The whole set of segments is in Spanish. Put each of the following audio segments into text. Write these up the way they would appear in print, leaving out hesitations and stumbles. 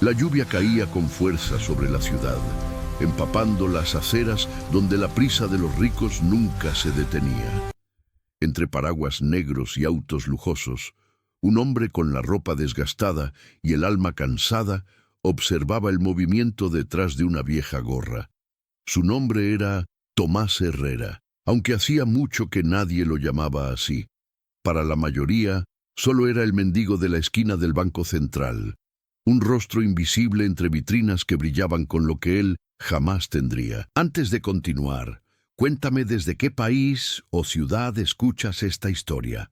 La lluvia caía con fuerza sobre la ciudad, empapando las aceras donde la prisa de los ricos nunca se detenía. Entre paraguas negros y autos lujosos, un hombre con la ropa desgastada y el alma cansada observaba el movimiento detrás de una vieja gorra. Su nombre era Tomás Herrera, aunque hacía mucho que nadie lo llamaba así. Para la mayoría, solo era el mendigo de la esquina del Banco Central, un rostro invisible entre vitrinas que brillaban con lo que él jamás tendría. Antes de continuar, cuéntame desde qué país o ciudad escuchas esta historia.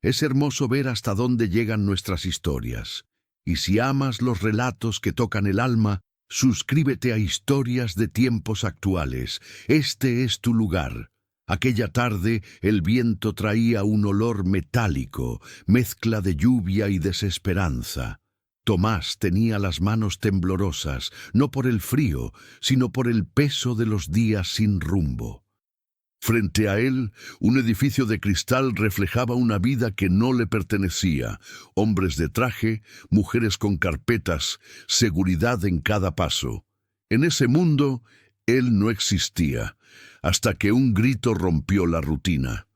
Es hermoso ver hasta dónde llegan nuestras historias. Y si amas los relatos que tocan el alma, suscríbete a Historias de Tiempos Actuales. Este es tu lugar. Aquella tarde el viento traía un olor metálico, mezcla de lluvia y desesperanza. Tomás tenía las manos temblorosas, no por el frío, sino por el peso de los días sin rumbo. Frente a él, un edificio de cristal reflejaba una vida que no le pertenecía. Hombres de traje, mujeres con carpetas, seguridad en cada paso. En ese mundo, él no existía, hasta que un grito rompió la rutina.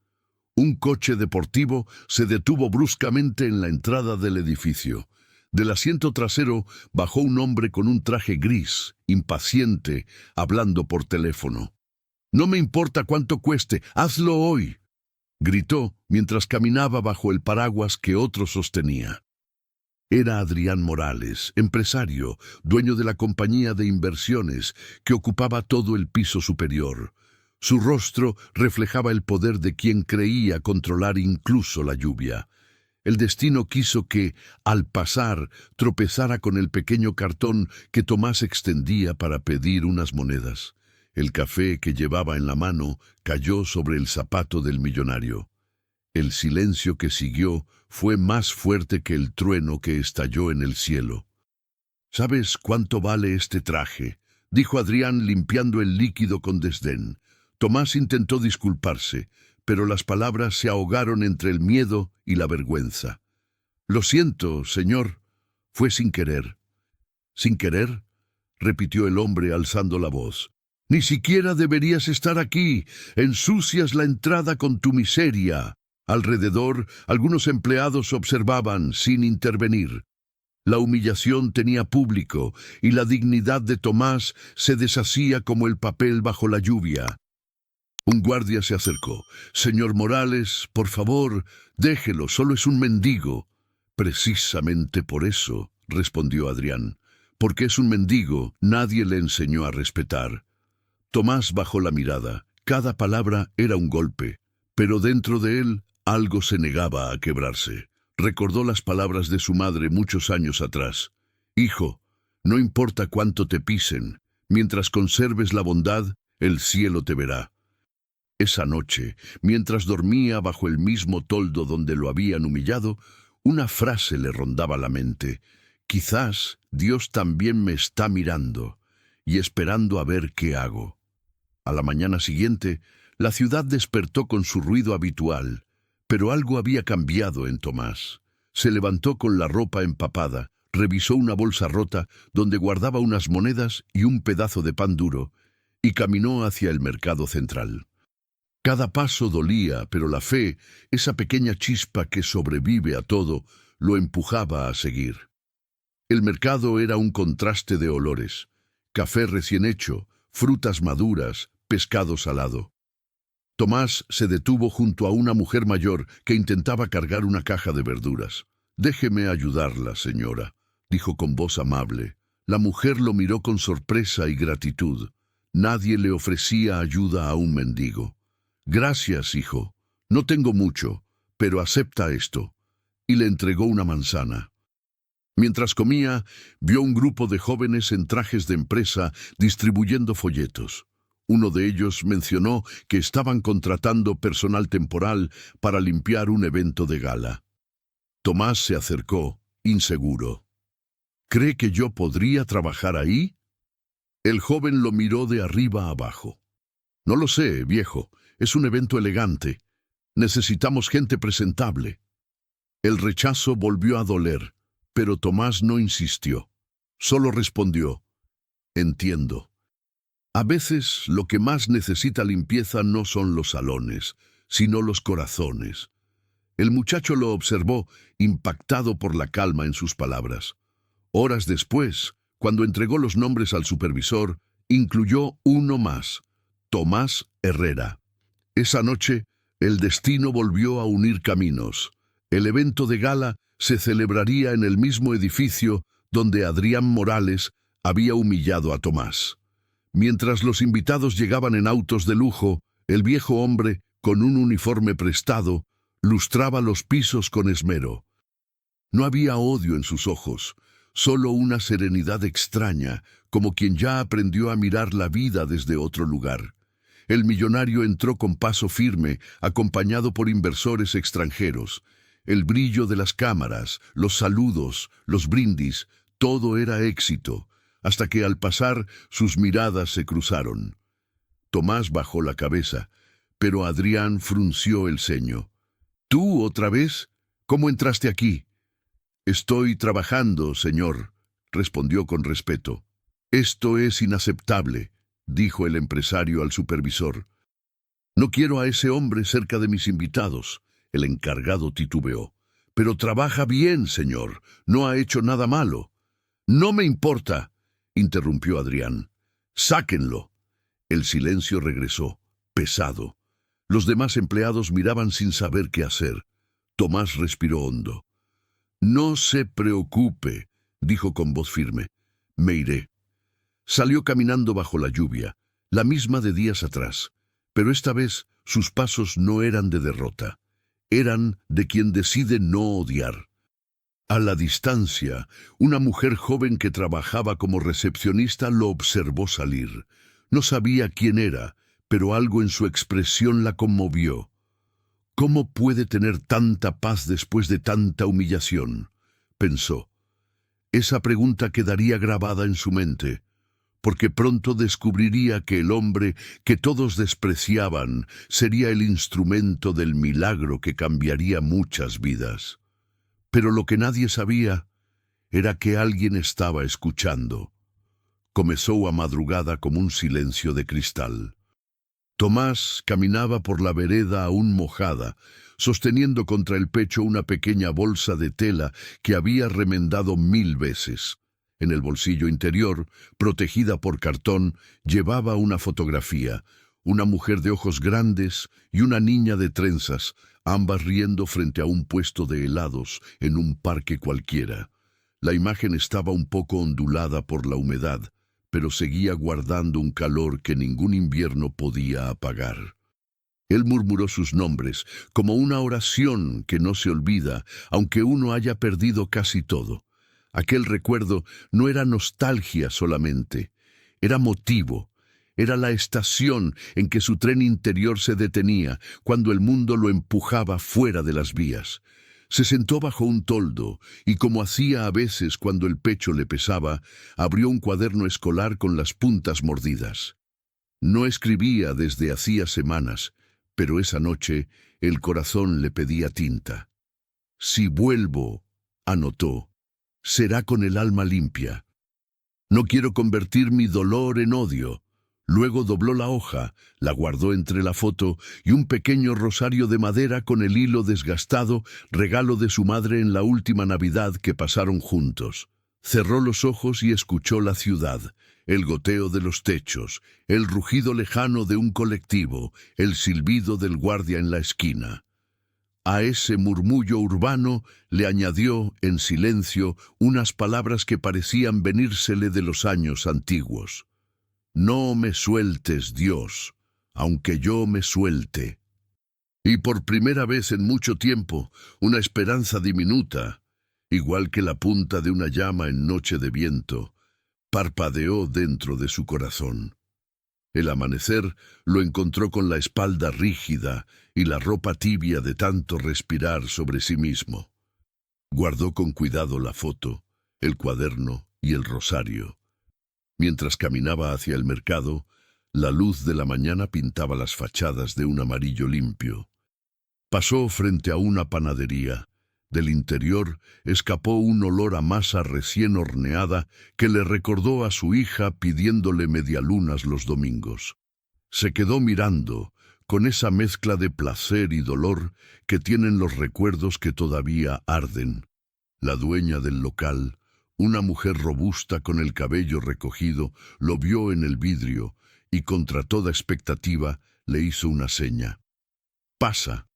Un coche deportivo se detuvo bruscamente en la entrada del edificio. Del asiento trasero bajó un hombre con un traje gris, impaciente, hablando por teléfono. «No me importa cuánto cueste, hazlo hoy», gritó mientras caminaba bajo el paraguas que otro sostenía. Era Adrián Morales, empresario, dueño de la compañía de inversiones que ocupaba todo el piso superior. Su rostro reflejaba el poder de quien creía controlar incluso la lluvia. El destino quiso que, al pasar, tropezara con el pequeño cartón que Tomás extendía para pedir unas monedas. El café que llevaba en la mano cayó sobre el zapato del millonario. El silencio que siguió fue más fuerte que el trueno que estalló en el cielo. «¿Sabes cuánto vale este traje?», dijo Adrián limpiando el líquido con desdén. Tomás intentó disculparse, pero las palabras se ahogaron entre el miedo y la vergüenza. «Lo siento, señor. Fue sin querer». «¿Sin querer?», repitió el hombre alzando la voz. «Ni siquiera deberías estar aquí. Ensucias la entrada con tu miseria». Alrededor, algunos empleados observaban sin intervenir. La humillación tenía público y la dignidad de Tomás se deshacía como el papel bajo la lluvia. Un guardia se acercó. «Señor Morales, por favor, déjelo, solo es un mendigo». «Precisamente por eso», respondió Adrián. «Porque es un mendigo, nadie le enseñó a respetar». Tomás bajó la mirada. Cada palabra era un golpe, pero dentro de él algo se negaba a quebrarse. Recordó las palabras de su madre muchos años atrás. «Hijo, no importa cuánto te pisen, mientras conserves la bondad, el cielo te verá». Esa noche, mientras dormía bajo el mismo toldo donde lo habían humillado, una frase le rondaba la mente. «Quizás Dios también me está mirando y esperando a ver qué hago». A la mañana siguiente, la ciudad despertó con su ruido habitual, pero algo había cambiado en Tomás. Se levantó con la ropa empapada, revisó una bolsa rota donde guardaba unas monedas y un pedazo de pan duro, y caminó hacia el mercado central. Cada paso dolía, pero la fe, esa pequeña chispa que sobrevive a todo, lo empujaba a seguir. El mercado era un contraste de olores: café recién hecho, frutas maduras, pescado salado. Tomás se detuvo junto a una mujer mayor que intentaba cargar una caja de verduras. «Déjeme ayudarla, señora», dijo con voz amable. La mujer lo miró con sorpresa y gratitud. Nadie le ofrecía ayuda a un mendigo. «Gracias, hijo. No tengo mucho, pero acepta esto». Y le entregó una manzana. Mientras comía, vio un grupo de jóvenes en trajes de empresa distribuyendo folletos. Uno de ellos mencionó que estaban contratando personal temporal para limpiar un evento de gala. Tomás se acercó, inseguro. «¿Cree que yo podría trabajar ahí?». El joven lo miró de arriba a abajo. «No lo sé, viejo. Es un evento elegante. Necesitamos gente presentable». El rechazo volvió a doler, pero Tomás no insistió. Solo respondió: entiendo. A veces lo que más necesita limpieza no son los salones, sino los corazones. El muchacho lo observó, impactado por la calma en sus palabras. Horas después, cuando entregó los nombres al supervisor, incluyó uno más: Tomás Herrera. Esa noche, el destino volvió a unir caminos. El evento de gala se celebraría en el mismo edificio donde Adrián Morales había humillado a Tomás. Mientras los invitados llegaban en autos de lujo, el viejo hombre, con un uniforme prestado, lustraba los pisos con esmero. No había odio en sus ojos, solo una serenidad extraña, como quien ya aprendió a mirar la vida desde otro lugar. El millonario entró con paso firme, acompañado por inversores extranjeros. El brillo de las cámaras, los saludos, los brindis, todo era éxito, hasta que al pasar sus miradas se cruzaron. Tomás bajó la cabeza, pero Adrián frunció el ceño. ¿Tú otra vez? ¿Cómo entraste aquí? Estoy trabajando, señor, respondió con respeto. Esto es inaceptable, dijo el empresario al supervisor. No quiero a ese hombre cerca de mis invitados. El encargado titubeó. Pero trabaja bien, señor. No ha hecho nada malo. No me importa, interrumpió Adrián. Sáquenlo. El silencio regresó, pesado. Los demás empleados miraban sin saber qué hacer. Tomás respiró hondo. No se preocupe, dijo con voz firme. Me iré. Salió caminando bajo la lluvia, la misma de días atrás, pero esta vez sus pasos no eran de derrota. Eran de quien decide no odiar. A la distancia, una mujer joven que trabajaba como recepcionista lo observó salir. No sabía quién era, pero algo en su expresión la conmovió. ¿Cómo puede tener tanta paz después de tanta humillación?, pensó. Esa pregunta quedaría grabada en su mente, porque pronto descubriría que el hombre que todos despreciaban sería el instrumento del milagro que cambiaría muchas vidas. Pero lo que nadie sabía era que alguien estaba escuchando. Comenzó a madrugada como un silencio de cristal. Tomás caminaba por la vereda aún mojada, sosteniendo contra el pecho una pequeña bolsa de tela que había remendado 1000 veces. En el bolsillo interior, protegida por cartón, llevaba una fotografía, una mujer de ojos grandes y una niña de trenzas, ambas riendo frente a un puesto de helados en un parque cualquiera. La imagen estaba un poco ondulada por la humedad, pero seguía guardando un calor que ningún invierno podía apagar. Él murmuró sus nombres, como una oración que no se olvida, aunque uno haya perdido casi todo. Aquel recuerdo no era nostalgia solamente, era motivo. Era la estación en que su tren interior se detenía cuando el mundo lo empujaba fuera de las vías. Se sentó bajo un toldo y, como hacía a veces cuando el pecho le pesaba, abrió un cuaderno escolar con las puntas mordidas. No escribía desde hacía semanas, pero esa noche el corazón le pedía tinta. Si vuelvo, anotó, será con el alma limpia. No quiero convertir mi dolor en odio. Luego dobló la hoja, la guardó entre la foto y un pequeño rosario de madera con el hilo desgastado, regalo de su madre en la última Navidad que pasaron juntos. Cerró los ojos y escuchó la ciudad, el goteo de los techos, el rugido lejano de un colectivo, el silbido del guardia en la esquina. A ese murmullo urbano le añadió, en silencio, unas palabras que parecían venírsele de los años antiguos. No me sueltes, Dios, aunque yo me suelte. Y por primera vez en mucho tiempo, una esperanza diminuta, igual que la punta de una llama en noche de viento, parpadeó dentro de su corazón. El amanecer lo encontró con la espalda rígida y la ropa tibia de tanto respirar sobre sí mismo. Guardó con cuidado la foto, el cuaderno y el rosario. Mientras caminaba hacia el mercado, la luz de la mañana pintaba las fachadas de un amarillo limpio. Pasó frente a una panadería. Del interior escapó un olor a masa recién horneada que le recordó a su hija pidiéndole medialunas los domingos. Se quedó mirando, con esa mezcla de placer y dolor que tienen los recuerdos que todavía arden. La dueña del local, una mujer robusta con el cabello recogido, lo vio en el vidrio y contra toda expectativa le hizo una seña. «Pasa».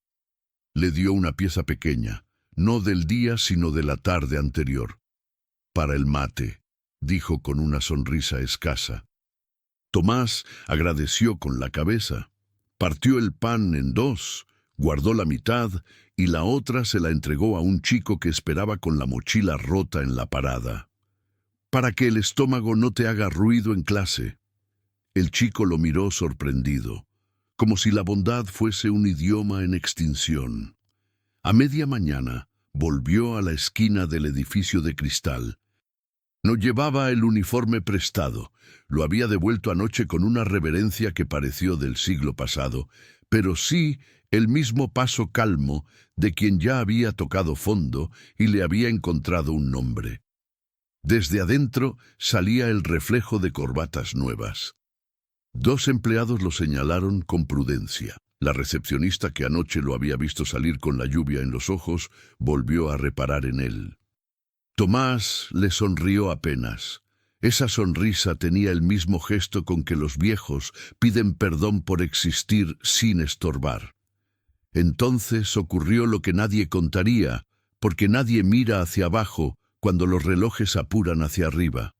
Le dio una pieza pequeña, no del día sino de la tarde anterior. «Para el mate», dijo con una sonrisa escasa. Tomás agradeció con la cabeza. Partió el pan en dos, guardó la mitad y la otra se la entregó a un chico que esperaba con la mochila rota en la parada. «Para que el estómago no te haga ruido en clase». El chico lo miró sorprendido, como si la bondad fuese un idioma en extinción. A media mañana volvió a la esquina del edificio de cristal. No llevaba el uniforme prestado, lo había devuelto anoche con una reverencia que pareció del siglo pasado, pero sí el mismo paso calmo de quien ya había tocado fondo y le había encontrado un nombre. Desde adentro salía el reflejo de corbatas nuevas. Dos empleados lo señalaron con prudencia. La recepcionista, que anoche lo había visto salir con la lluvia en los ojos, volvió a reparar en él. Tomás le sonrió apenas. Esa sonrisa tenía el mismo gesto con que los viejos piden perdón por existir sin estorbar. Entonces ocurrió lo que nadie contaría, porque nadie mira hacia abajo cuando los relojes apuran hacia arriba.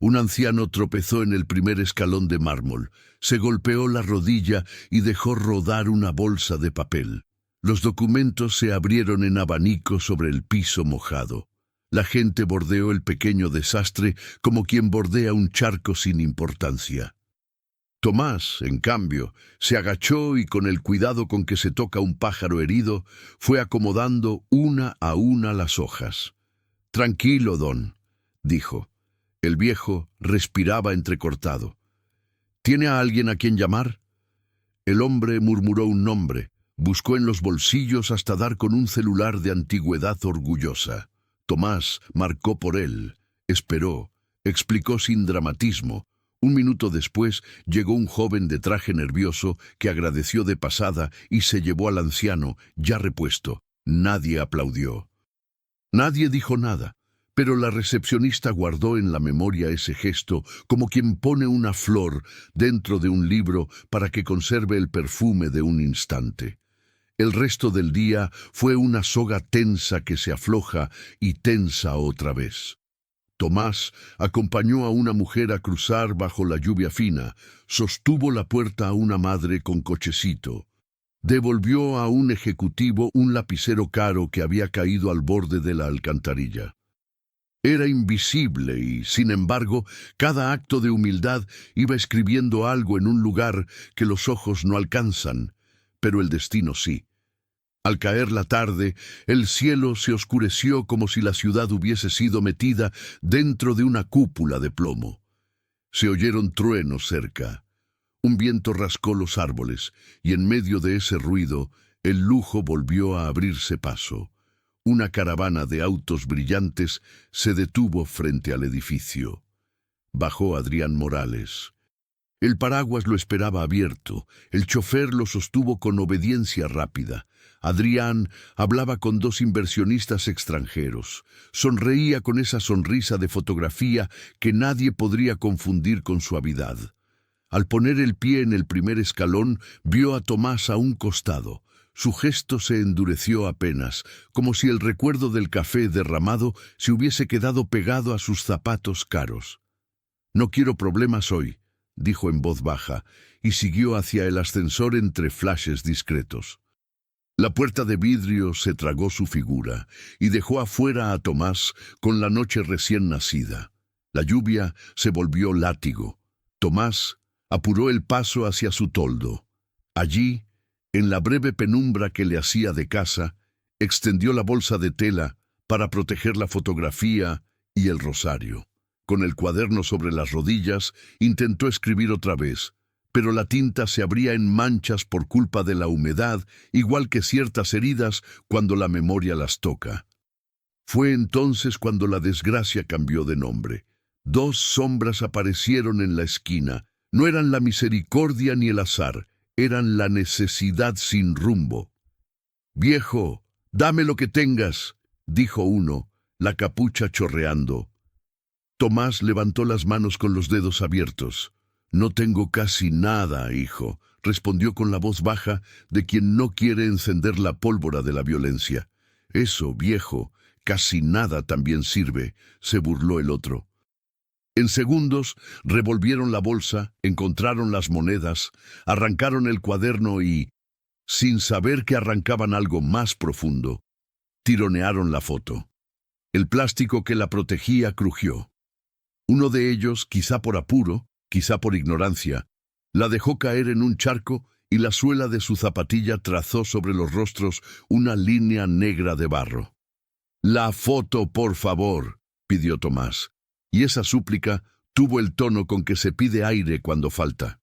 Un anciano tropezó en el primer escalón de mármol, se golpeó la rodilla y dejó rodar una bolsa de papel. Los documentos se abrieron en abanico sobre el piso mojado. La gente bordeó el pequeño desastre como quien bordea un charco sin importancia. Tomás, en cambio, se agachó y con el cuidado con que se toca un pájaro herido, fue acomodando una a una las hojas. «Tranquilo, don», dijo. El viejo respiraba entrecortado. «¿Tiene a alguien a quien llamar?» El hombre murmuró un nombre, buscó en los bolsillos hasta dar con un celular de antigüedad orgullosa. Tomás marcó por él, esperó, explicó sin dramatismo. Un minuto después llegó un joven de traje nervioso que agradeció de pasada y se llevó al anciano, ya repuesto. Nadie aplaudió. Nadie dijo nada. Pero la recepcionista guardó en la memoria ese gesto como quien pone una flor dentro de un libro para que conserve el perfume de un instante. El resto del día fue una soga tensa que se afloja y tensa otra vez. Tomás acompañó a una mujer a cruzar bajo la lluvia fina, sostuvo la puerta a una madre con cochecito. Devolvió a un ejecutivo un lapicero caro que había caído al borde de la alcantarilla. Era invisible y, sin embargo, cada acto de humildad iba escribiendo algo en un lugar que los ojos no alcanzan, pero el destino sí. Al caer la tarde, el cielo se oscureció como si la ciudad hubiese sido metida dentro de una cúpula de plomo. Se oyeron truenos cerca. Un viento rascó los árboles, y en medio de ese ruido, el lujo volvió a abrirse paso. Una caravana de autos brillantes se detuvo frente al edificio. Bajó Adrián Morales. El paraguas lo esperaba abierto. El chofer lo sostuvo con obediencia rápida. Adrián hablaba con dos inversionistas extranjeros. Sonreía con esa sonrisa de fotografía que nadie podría confundir con suavidad. Al poner el pie en el primer escalón, vio a Tomás a un costado. Su gesto se endureció apenas, como si el recuerdo del café derramado se hubiese quedado pegado a sus zapatos caros. «No quiero problemas hoy», dijo en voz baja, y siguió hacia el ascensor entre flashes discretos. La puerta de vidrio se tragó su figura y dejó afuera a Tomás con la noche recién nacida. La lluvia se volvió látigo. Tomás apuró el paso hacia su toldo. Allí, en la breve penumbra que le hacía de casa, extendió la bolsa de tela para proteger la fotografía y el rosario. Con el cuaderno sobre las rodillas, intentó escribir otra vez, pero la tinta se abría en manchas por culpa de la humedad, igual que ciertas heridas cuando la memoria las toca. Fue entonces cuando la desgracia cambió de nombre. Dos sombras aparecieron en la esquina. No eran la misericordia ni el azar, eran la necesidad sin rumbo. «Viejo, dame lo que tengas», dijo uno, la capucha chorreando. Tomás levantó las manos con los dedos abiertos. «No tengo casi nada, hijo», respondió con la voz baja de quien no quiere encender la pólvora de la violencia. «Eso, viejo, casi nada también sirve», se burló el otro. En segundos revolvieron la bolsa, encontraron las monedas, arrancaron el cuaderno y, sin saber que arrancaban algo más profundo, tironearon la foto. El plástico que la protegía crujió. Uno de ellos, quizá por apuro, quizá por ignorancia, la dejó caer en un charco y la suela de su zapatilla trazó sobre los rostros una línea negra de barro. «La foto, por favor», pidió Tomás, y esa súplica tuvo el tono con que se pide aire cuando falta.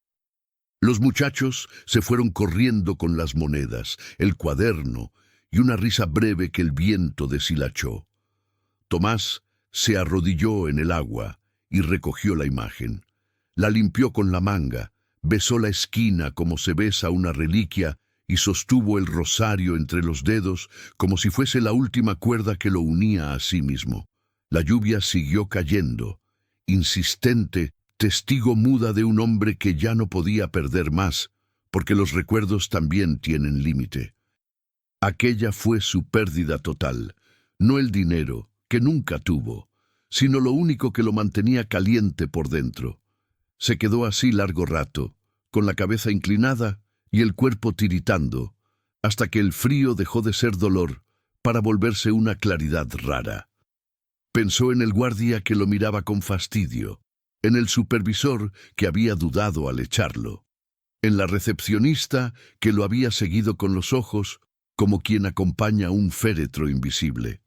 Los muchachos se fueron corriendo con las monedas, el cuaderno y una risa breve que el viento deshilachó. Tomás se arrodilló en el agua y recogió la imagen. La limpió con la manga, besó la esquina como se besa una reliquia y sostuvo el rosario entre los dedos como si fuese la última cuerda que lo unía a sí mismo. La lluvia siguió cayendo, insistente, testigo muda de un hombre que ya no podía perder más, porque los recuerdos también tienen límite. Aquella fue su pérdida total, no el dinero, que nunca tuvo, sino lo único que lo mantenía caliente por dentro. Se quedó así largo rato, con la cabeza inclinada y el cuerpo tiritando, hasta que el frío dejó de ser dolor para volverse una claridad rara. Pensó en el guardia que lo miraba con fastidio, en el supervisor que había dudado al echarlo, en la recepcionista que lo había seguido con los ojos como quien acompaña un féretro invisible.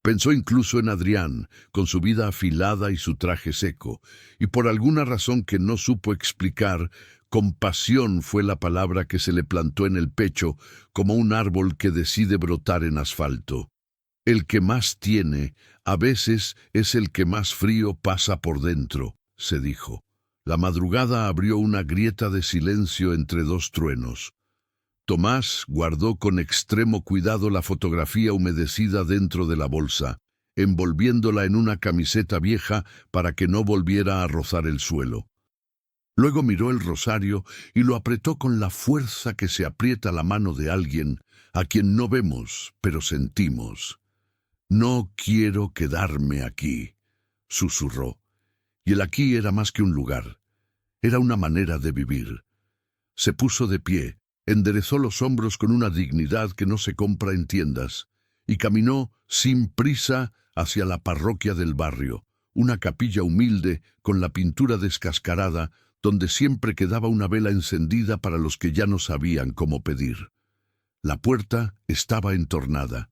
Pensó incluso en Adrián, con su vida afilada y su traje seco, y por alguna razón que no supo explicar, compasión fue la palabra que se le plantó en el pecho como un árbol que decide brotar en asfalto. El que más tiene, a veces es el que más frío pasa por dentro, se dijo. La madrugada abrió una grieta de silencio entre dos truenos. Tomás guardó con extremo cuidado la fotografía humedecida dentro de la bolsa, envolviéndola en una camiseta vieja para que no volviera a rozar el suelo. Luego miró el rosario y lo apretó con la fuerza que se aprieta la mano de alguien a quien no vemos, pero sentimos. «No quiero quedarme aquí», susurró. Y el aquí era más que un lugar, era una manera de vivir. Se puso de pie, enderezó los hombros con una dignidad que no se compra en tiendas, y caminó sin prisa hacia la parroquia del barrio, una capilla humilde con la pintura descascarada, donde siempre quedaba una vela encendida para los que ya no sabían cómo pedir. La puerta estaba entornada.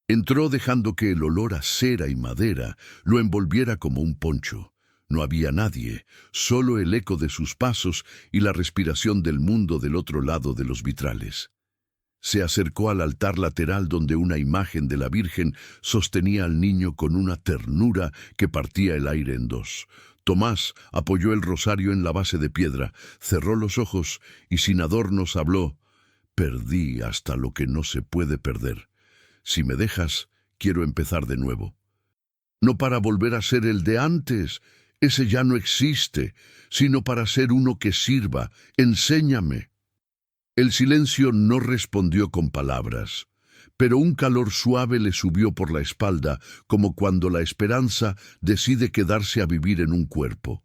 Entró dejando que el olor a cera y madera lo envolviera como un poncho. No había nadie, solo el eco de sus pasos y la respiración del mundo del otro lado de los vitrales. Se acercó al altar lateral donde una imagen de la Virgen sostenía al niño con una ternura que partía el aire en dos. Tomás apoyó el rosario en la base de piedra, cerró los ojos y sin adornos habló. «Perdí hasta lo que no se puede perder. Si me dejas, quiero empezar de nuevo. No para volver a ser el de antes, ese ya no existe, sino para ser uno que sirva. Enséñame». El silencio no respondió con palabras, pero un calor suave le subió por la espalda, como cuando la esperanza decide quedarse a vivir en un cuerpo.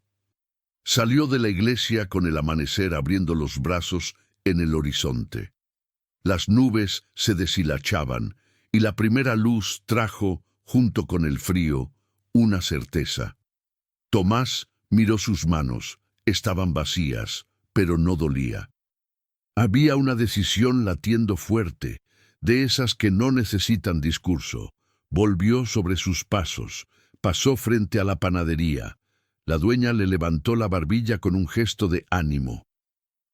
Salió de la iglesia con el amanecer abriendo los brazos en el horizonte. Las nubes se deshilachaban, y la primera luz trajo, junto con el frío, una certeza. Tomás miró sus manos, estaban vacías, pero no dolía. Había una decisión latiendo fuerte, de esas que no necesitan discurso. Volvió sobre sus pasos, pasó frente a la panadería. La dueña le levantó la barbilla con un gesto de ánimo.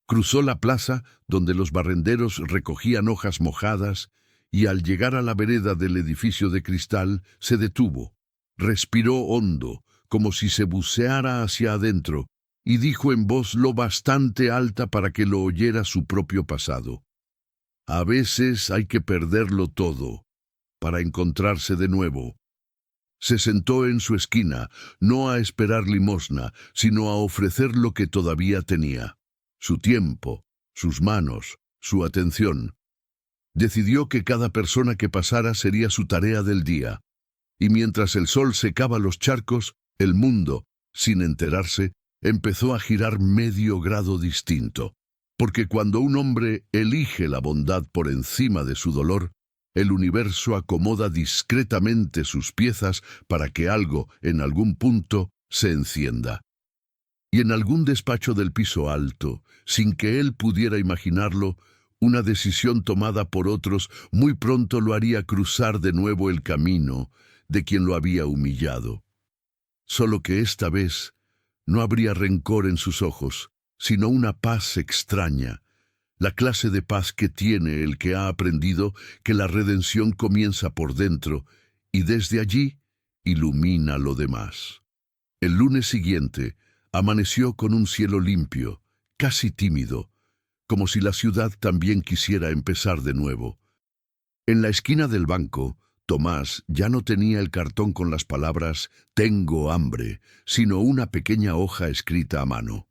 Cruzó la plaza, donde los barrenderos recogían hojas mojadas, y al llegar a la vereda del edificio de cristal se detuvo. Respiró hondo, como si se buceara hacia adentro, y dijo en voz lo bastante alta para que lo oyera su propio pasado. A veces hay que perderlo todo para encontrarse de nuevo. Se sentó en su esquina, no a esperar limosna, sino a ofrecer lo que todavía tenía: su tiempo, sus manos, su atención. Decidió que cada persona que pasara sería su tarea del día, y mientras el sol secaba los charcos, el mundo, sin enterarse, empezó a girar medio grado distinto, porque cuando un hombre elige la bondad por encima de su dolor, el universo acomoda discretamente sus piezas para que algo, en algún punto, se encienda. Y en algún despacho del piso alto, sin que él pudiera imaginarlo, una decisión tomada por otros muy pronto lo haría cruzar de nuevo el camino de quien lo había humillado. Solo que esta vez no habría rencor en sus ojos, sino una paz extraña, la clase de paz que tiene el que ha aprendido que la redención comienza por dentro y desde allí ilumina lo demás. El lunes siguiente amaneció con un cielo limpio, casi tímido, como si la ciudad también quisiera empezar de nuevo. En la esquina del banco, Tomás ya no tenía el cartón con las palabras «Tengo hambre», sino una pequeña hoja escrita a mano.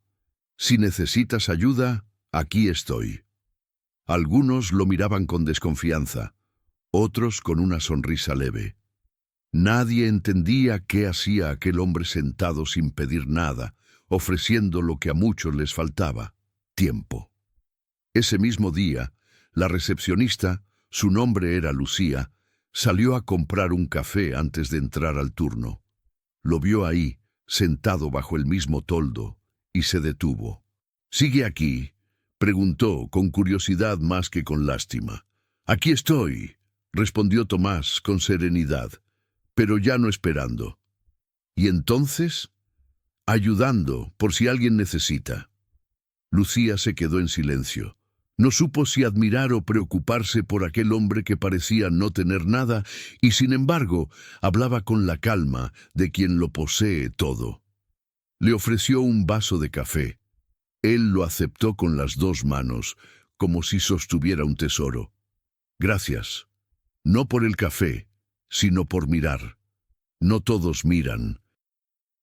«Si necesitas ayuda, aquí estoy». Algunos lo miraban con desconfianza, otros con una sonrisa leve. Nadie entendía qué hacía aquel hombre sentado sin pedir nada, ofreciendo lo que a muchos les faltaba: tiempo. Ese mismo día, la recepcionista, su nombre era Lucía, salió a comprar un café antes de entrar al turno. Lo vio ahí, sentado bajo el mismo toldo, y se detuvo. «¿Sigue aquí?», preguntó, con curiosidad más que con lástima. «Aquí estoy», respondió Tomás con serenidad, pero ya no esperando. «¿Y entonces?». «Ayudando, por si alguien necesita». Lucía se quedó en silencio. No supo si admirar o preocuparse por aquel hombre que parecía no tener nada y, sin embargo, hablaba con la calma de quien lo posee todo. Le ofreció un vaso de café. Él lo aceptó con las dos manos, como si sostuviera un tesoro. «Gracias. No por el café, sino por mirar. No todos miran».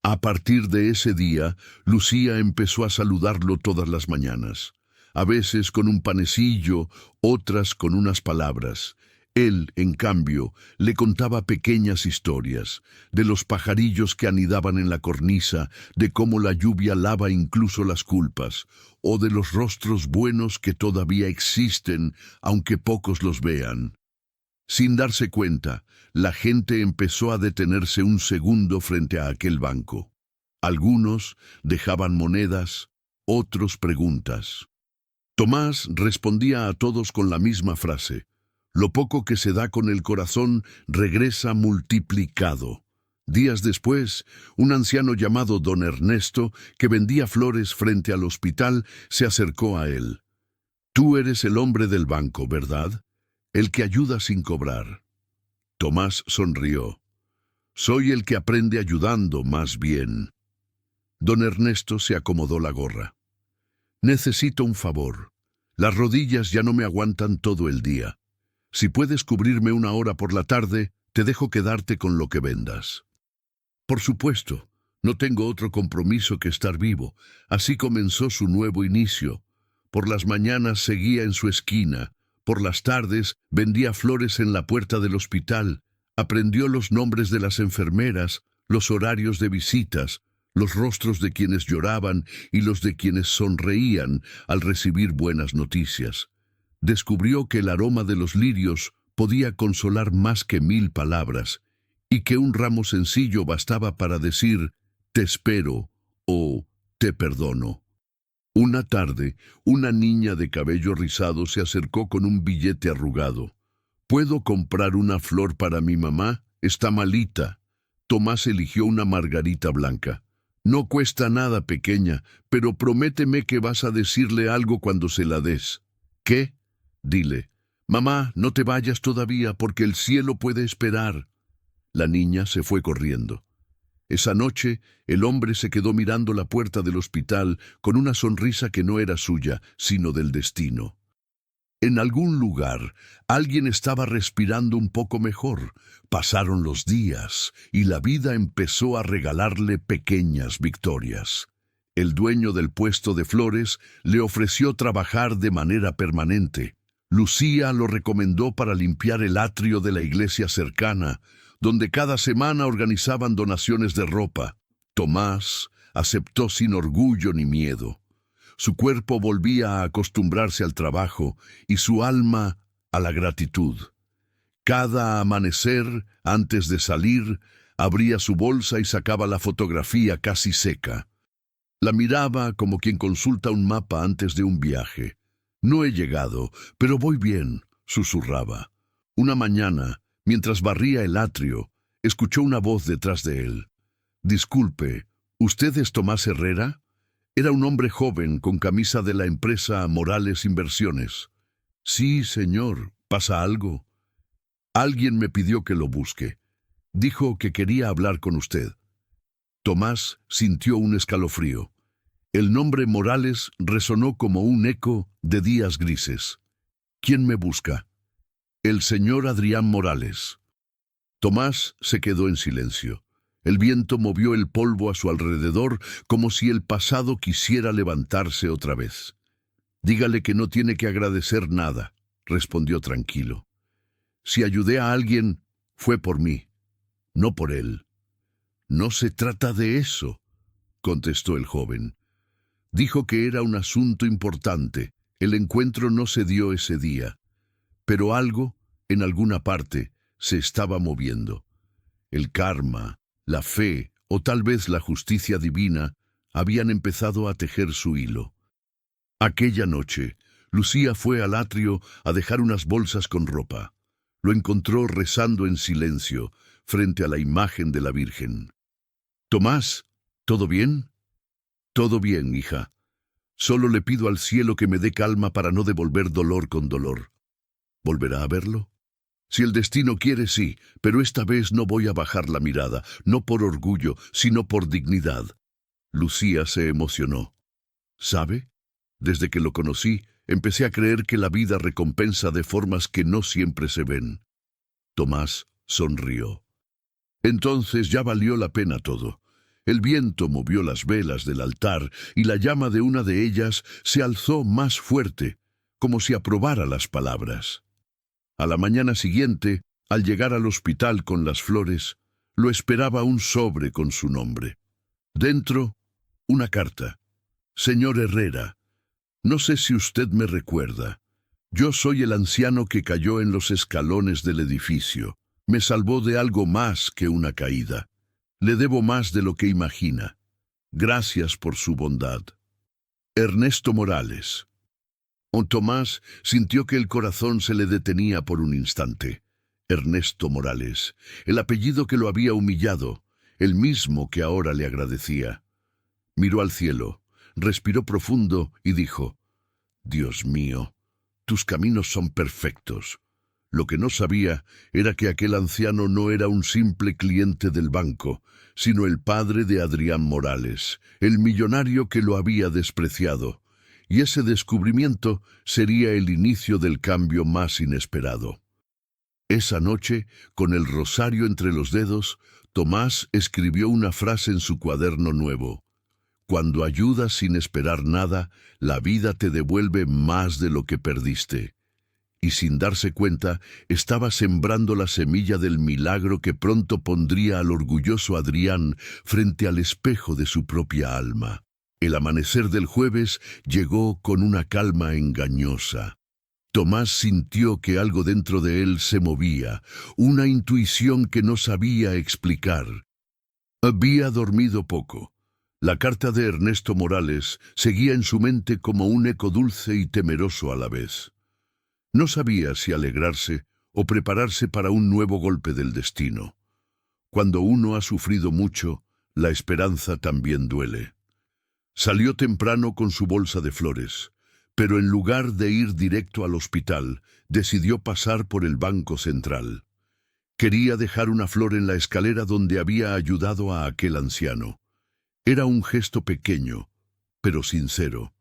A partir de ese día, Lucía empezó a saludarlo todas las mañanas. A veces con un panecillo, otras con unas palabras. Él, en cambio, le contaba pequeñas historias, de los pajarillos que anidaban en la cornisa, de cómo la lluvia lava incluso las culpas, o de los rostros buenos que todavía existen, aunque pocos los vean. Sin darse cuenta, la gente empezó a detenerse un segundo frente a aquel banco. Algunos dejaban monedas, otros preguntas. Tomás respondía a todos con la misma frase: «Lo poco que se da con el corazón regresa multiplicado». Días después, un anciano llamado don Ernesto, que vendía flores frente al hospital, se acercó a él. «Tú eres el hombre del banco, ¿verdad? El que ayuda sin cobrar». Tomás sonrió. «Soy el que aprende ayudando, más bien». Don Ernesto se acomodó la gorra. «Necesito un favor. Las rodillas ya no me aguantan todo el día. Si puedes cubrirme una hora por la tarde, te dejo quedarte con lo que vendas». Por supuesto, no tengo otro compromiso que estar vivo. Así comenzó su nuevo inicio. Por las mañanas seguía en su esquina. Por las tardes vendía flores en la puerta del hospital. Aprendió los nombres de las enfermeras, los horarios de visitas, los rostros de quienes lloraban y los de quienes sonreían al recibir buenas noticias. Descubrió que el aroma de los lirios podía consolar más que 1000 palabras, y que un ramo sencillo bastaba para decir «te espero» o «te perdono». Una tarde, una niña de cabello rizado se acercó con un billete arrugado. «¿Puedo comprar una flor para mi mamá? Está malita». Tomás eligió una margarita blanca. «No cuesta nada, pequeña, pero prométeme que vas a decirle algo cuando se la des». «¿Qué?». «Dile, «Mamá, no te vayas todavía porque el cielo puede esperar». La niña se fue corriendo. Esa noche, el hombre se quedó mirando la puerta del hospital con una sonrisa que no era suya, sino del destino. En algún lugar, alguien estaba respirando un poco mejor. Pasaron los días y la vida empezó a regalarle pequeñas victorias. El dueño del puesto de flores le ofreció trabajar de manera permanente. Lucía lo recomendó para limpiar el atrio de la iglesia cercana, donde cada semana organizaban donaciones de ropa. Tomás aceptó sin orgullo ni miedo. Su cuerpo volvía a acostumbrarse al trabajo y su alma a la gratitud. Cada amanecer, antes de salir, abría su bolsa y sacaba la fotografía casi seca. La miraba como quien consulta un mapa antes de un viaje. «No he llegado, pero voy bien», susurraba. Una mañana, mientras barría el atrio, escuchó una voz detrás de él. «Disculpe, ¿usted es Tomás Herrera?» Era un hombre joven con camisa de la empresa Morales Inversiones. «Sí, señor. ¿Pasa algo?» «Alguien me pidió que lo busque. Dijo que quería hablar con usted». Tomás sintió un escalofrío. El nombre Morales resonó como un eco de días grises. «¿Quién me busca?» «El señor Adrián Morales». Tomás se quedó en silencio. El viento movió el polvo a su alrededor como si el pasado quisiera levantarse otra vez. «Dígale que no tiene que agradecer nada», respondió tranquilo. «Si ayudé a alguien, fue por mí, no por él». «No se trata de eso», contestó el joven. Dijo que era un asunto importante. El encuentro no se dio ese día, pero algo, en alguna parte, se estaba moviendo. El karma, la fe o tal vez la justicia divina habían empezado a tejer su hilo. Aquella noche, Lucía fue al atrio a dejar unas bolsas con ropa. Lo encontró rezando en silencio frente a la imagen de la Virgen. «Tomás, ¿todo bien?» «Todo bien, hija. Solo le pido al cielo que me dé calma para no devolver dolor con dolor». «¿Volverá a verlo?» «Si el destino quiere, sí, pero esta vez no voy a bajar la mirada, no por orgullo, sino por dignidad». Lucía se emocionó. «¿Sabe? Desde que lo conocí, empecé a creer que la vida recompensa de formas que no siempre se ven». Tomás sonrió. «Entonces ya valió la pena todo». El viento movió las velas del altar y la llama de una de ellas se alzó más fuerte, como si aprobara las palabras. A la mañana siguiente, al llegar al hospital con las flores, lo esperaba un sobre con su nombre. Dentro, una carta. «Señor Herrera, no sé si usted me recuerda. Yo soy el anciano que cayó en los escalones del edificio. Me salvó de algo más que una caída. Le debo más de lo que imagina. Gracias por su bondad. Ernesto Morales». Tomás sintió que el corazón se le detenía por un instante. Ernesto Morales, el apellido que lo había humillado, el mismo que ahora le agradecía. Miró al cielo, respiró profundo y dijo: «Dios mío, tus caminos son perfectos». Lo que no sabía era que aquel anciano no era un simple cliente del banco, sino el padre de Adrián Morales, el millonario que lo había despreciado. Y ese descubrimiento sería el inicio del cambio más inesperado. Esa noche, con el rosario entre los dedos, Tomás escribió una frase en su cuaderno nuevo: «Cuando ayudas sin esperar nada, la vida te devuelve más de lo que perdiste». Y sin darse cuenta, estaba sembrando la semilla del milagro que pronto pondría al orgulloso Adrián frente al espejo de su propia alma. El amanecer del jueves llegó con una calma engañosa. Tomás sintió que algo dentro de él se movía, una intuición que no sabía explicar. Había dormido poco. La carta de Ernesto Morales seguía en su mente como un eco dulce y temeroso a la vez. No sabía si alegrarse o prepararse para un nuevo golpe del destino. Cuando uno ha sufrido mucho, la esperanza también duele. Salió temprano con su bolsa de flores. Pero en lugar de ir directo al hospital, decidió pasar por el banco central. Quería dejar una flor en la escalera donde había ayudado a aquel anciano. Era un gesto pequeño, pero sincero.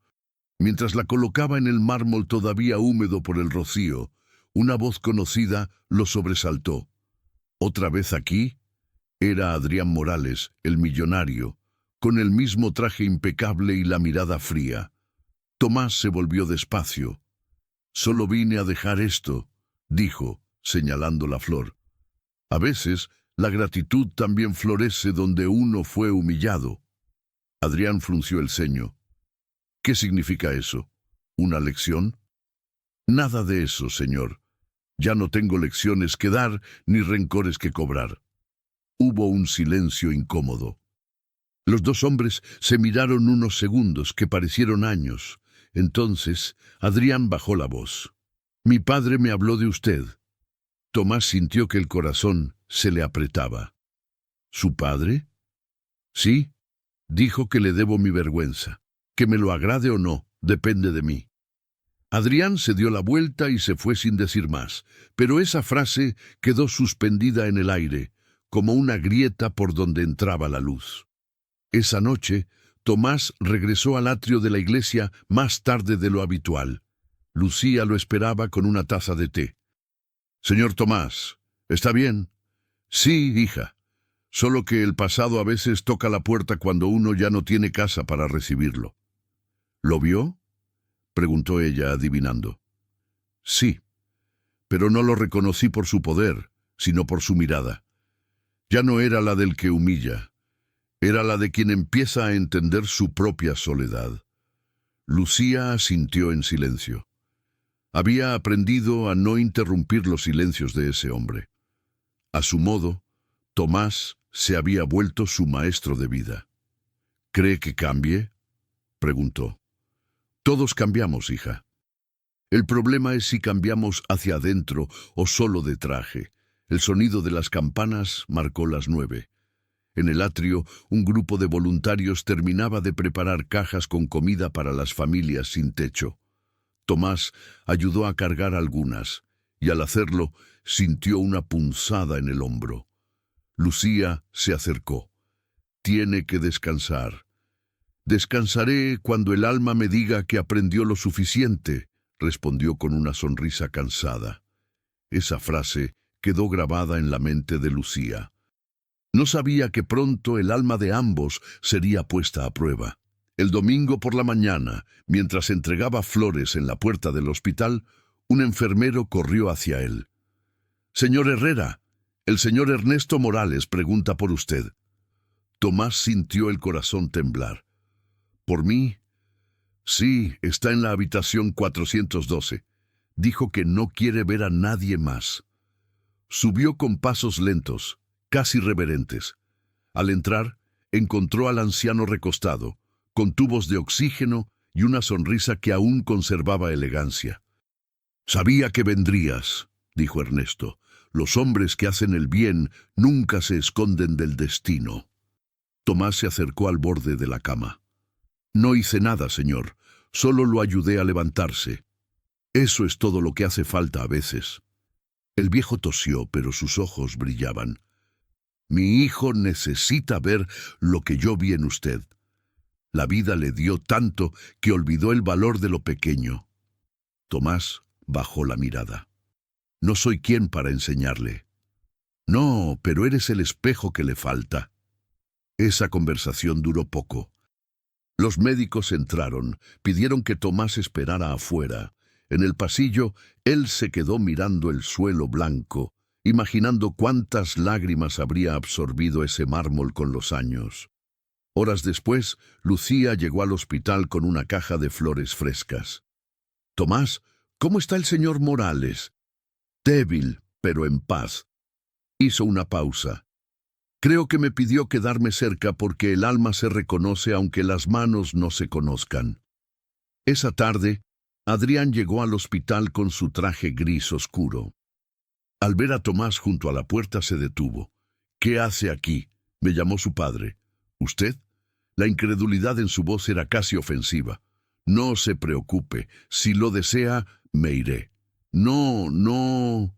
Mientras la colocaba en el mármol todavía húmedo por el rocío, una voz conocida lo sobresaltó. ¿Otra vez aquí? Era Adrián Morales, el millonario, con el mismo traje impecable y la mirada fría. Tomás se volvió despacio. «Solo vine a dejar esto», dijo, señalando la flor. A veces, la gratitud también florece donde uno fue humillado. Adrián frunció el ceño. «¿Qué significa eso? ¿Una lección?» «Nada de eso, señor. Ya no tengo lecciones que dar ni rencores que cobrar». Hubo un silencio incómodo. Los dos hombres se miraron unos segundos que parecieron años. Entonces, Adrián bajó la voz. «Mi padre me habló de usted». Tomás sintió que el corazón se le apretaba. ¿Su padre? Sí, dijo que le debo mi vergüenza. Que me lo agrade o no, depende de mí. Adrián se dio la vuelta y se fue sin decir más, pero esa frase quedó suspendida en el aire, como una grieta por donde entraba la luz. Esa noche, Tomás regresó al atrio de la iglesia más tarde de lo habitual. Lucía lo esperaba con una taza de té. «Señor Tomás, ¿está bien?» «Sí, hija. Solo que el pasado a veces toca la puerta cuando uno ya no tiene casa para recibirlo». «¿Lo vio?» preguntó ella, adivinando. «Sí, pero no lo reconocí por su poder, sino por su mirada. Ya no era la del que humilla, era la de quien empieza a entender su propia soledad». Lucía asintió en silencio. Había aprendido a no interrumpir los silencios de ese hombre. A su modo, Tomás se había vuelto su maestro de vida. «¿Cree que cambie?», preguntó. «Todos cambiamos, hija. El problema es si cambiamos hacia adentro o solo de traje». El sonido de las campanas marcó las 9. En el atrio, un grupo de voluntarios terminaba de preparar cajas con comida para las familias sin techo. Tomás ayudó a cargar algunas, y al hacerlo, sintió una punzada en el hombro. Lucía se acercó. «Tiene que descansar». «Descansaré cuando el alma me diga que aprendió lo suficiente», respondió con una sonrisa cansada. Esa frase quedó grabada en la mente de Lucía. No sabía que pronto el alma de ambos sería puesta a prueba. El domingo por la mañana, mientras entregaba flores en la puerta del hospital, un enfermero corrió hacia él. «Señor Herrera, el señor Ernesto Morales pregunta por usted». Tomás sintió el corazón temblar. «¿Por mí?» «Sí, está en la habitación 412. Dijo que no quiere ver a nadie más». Subió con pasos lentos, casi reverentes. Al entrar, encontró al anciano recostado, con tubos de oxígeno y una sonrisa que aún conservaba elegancia. «Sabía que vendrías», dijo Ernesto. «Los hombres que hacen el bien nunca se esconden del destino». Tomás se acercó al borde de la cama. «No hice nada, señor. Solo lo ayudé a levantarse. Eso es todo lo que hace falta a veces». El viejo tosió, pero sus ojos brillaban. «Mi hijo necesita ver lo que yo vi en usted. La vida le dio tanto que olvidó el valor de lo pequeño». Tomás bajó la mirada. «No soy quien para enseñarle». «No, pero eres el espejo que le falta». Esa conversación duró poco. Los médicos entraron, pidieron que Tomás esperara afuera. En el pasillo, él se quedó mirando el suelo blanco, imaginando cuántas lágrimas habría absorbido ese mármol con los años. Horas después, Lucía llegó al hospital con una caja de flores frescas. «Tomás, ¿cómo está el señor Morales?» «Débil, pero en paz». Hizo una pausa. «Creo que me pidió quedarme cerca porque el alma se reconoce aunque las manos no se conozcan». Esa tarde, Adrián llegó al hospital con su traje gris oscuro. Al ver a Tomás junto a la puerta se detuvo. «¿Qué hace aquí?», me llamó su padre. «¿Usted?». La incredulidad en su voz era casi ofensiva. No se preocupe, si lo desea, me iré. No, no.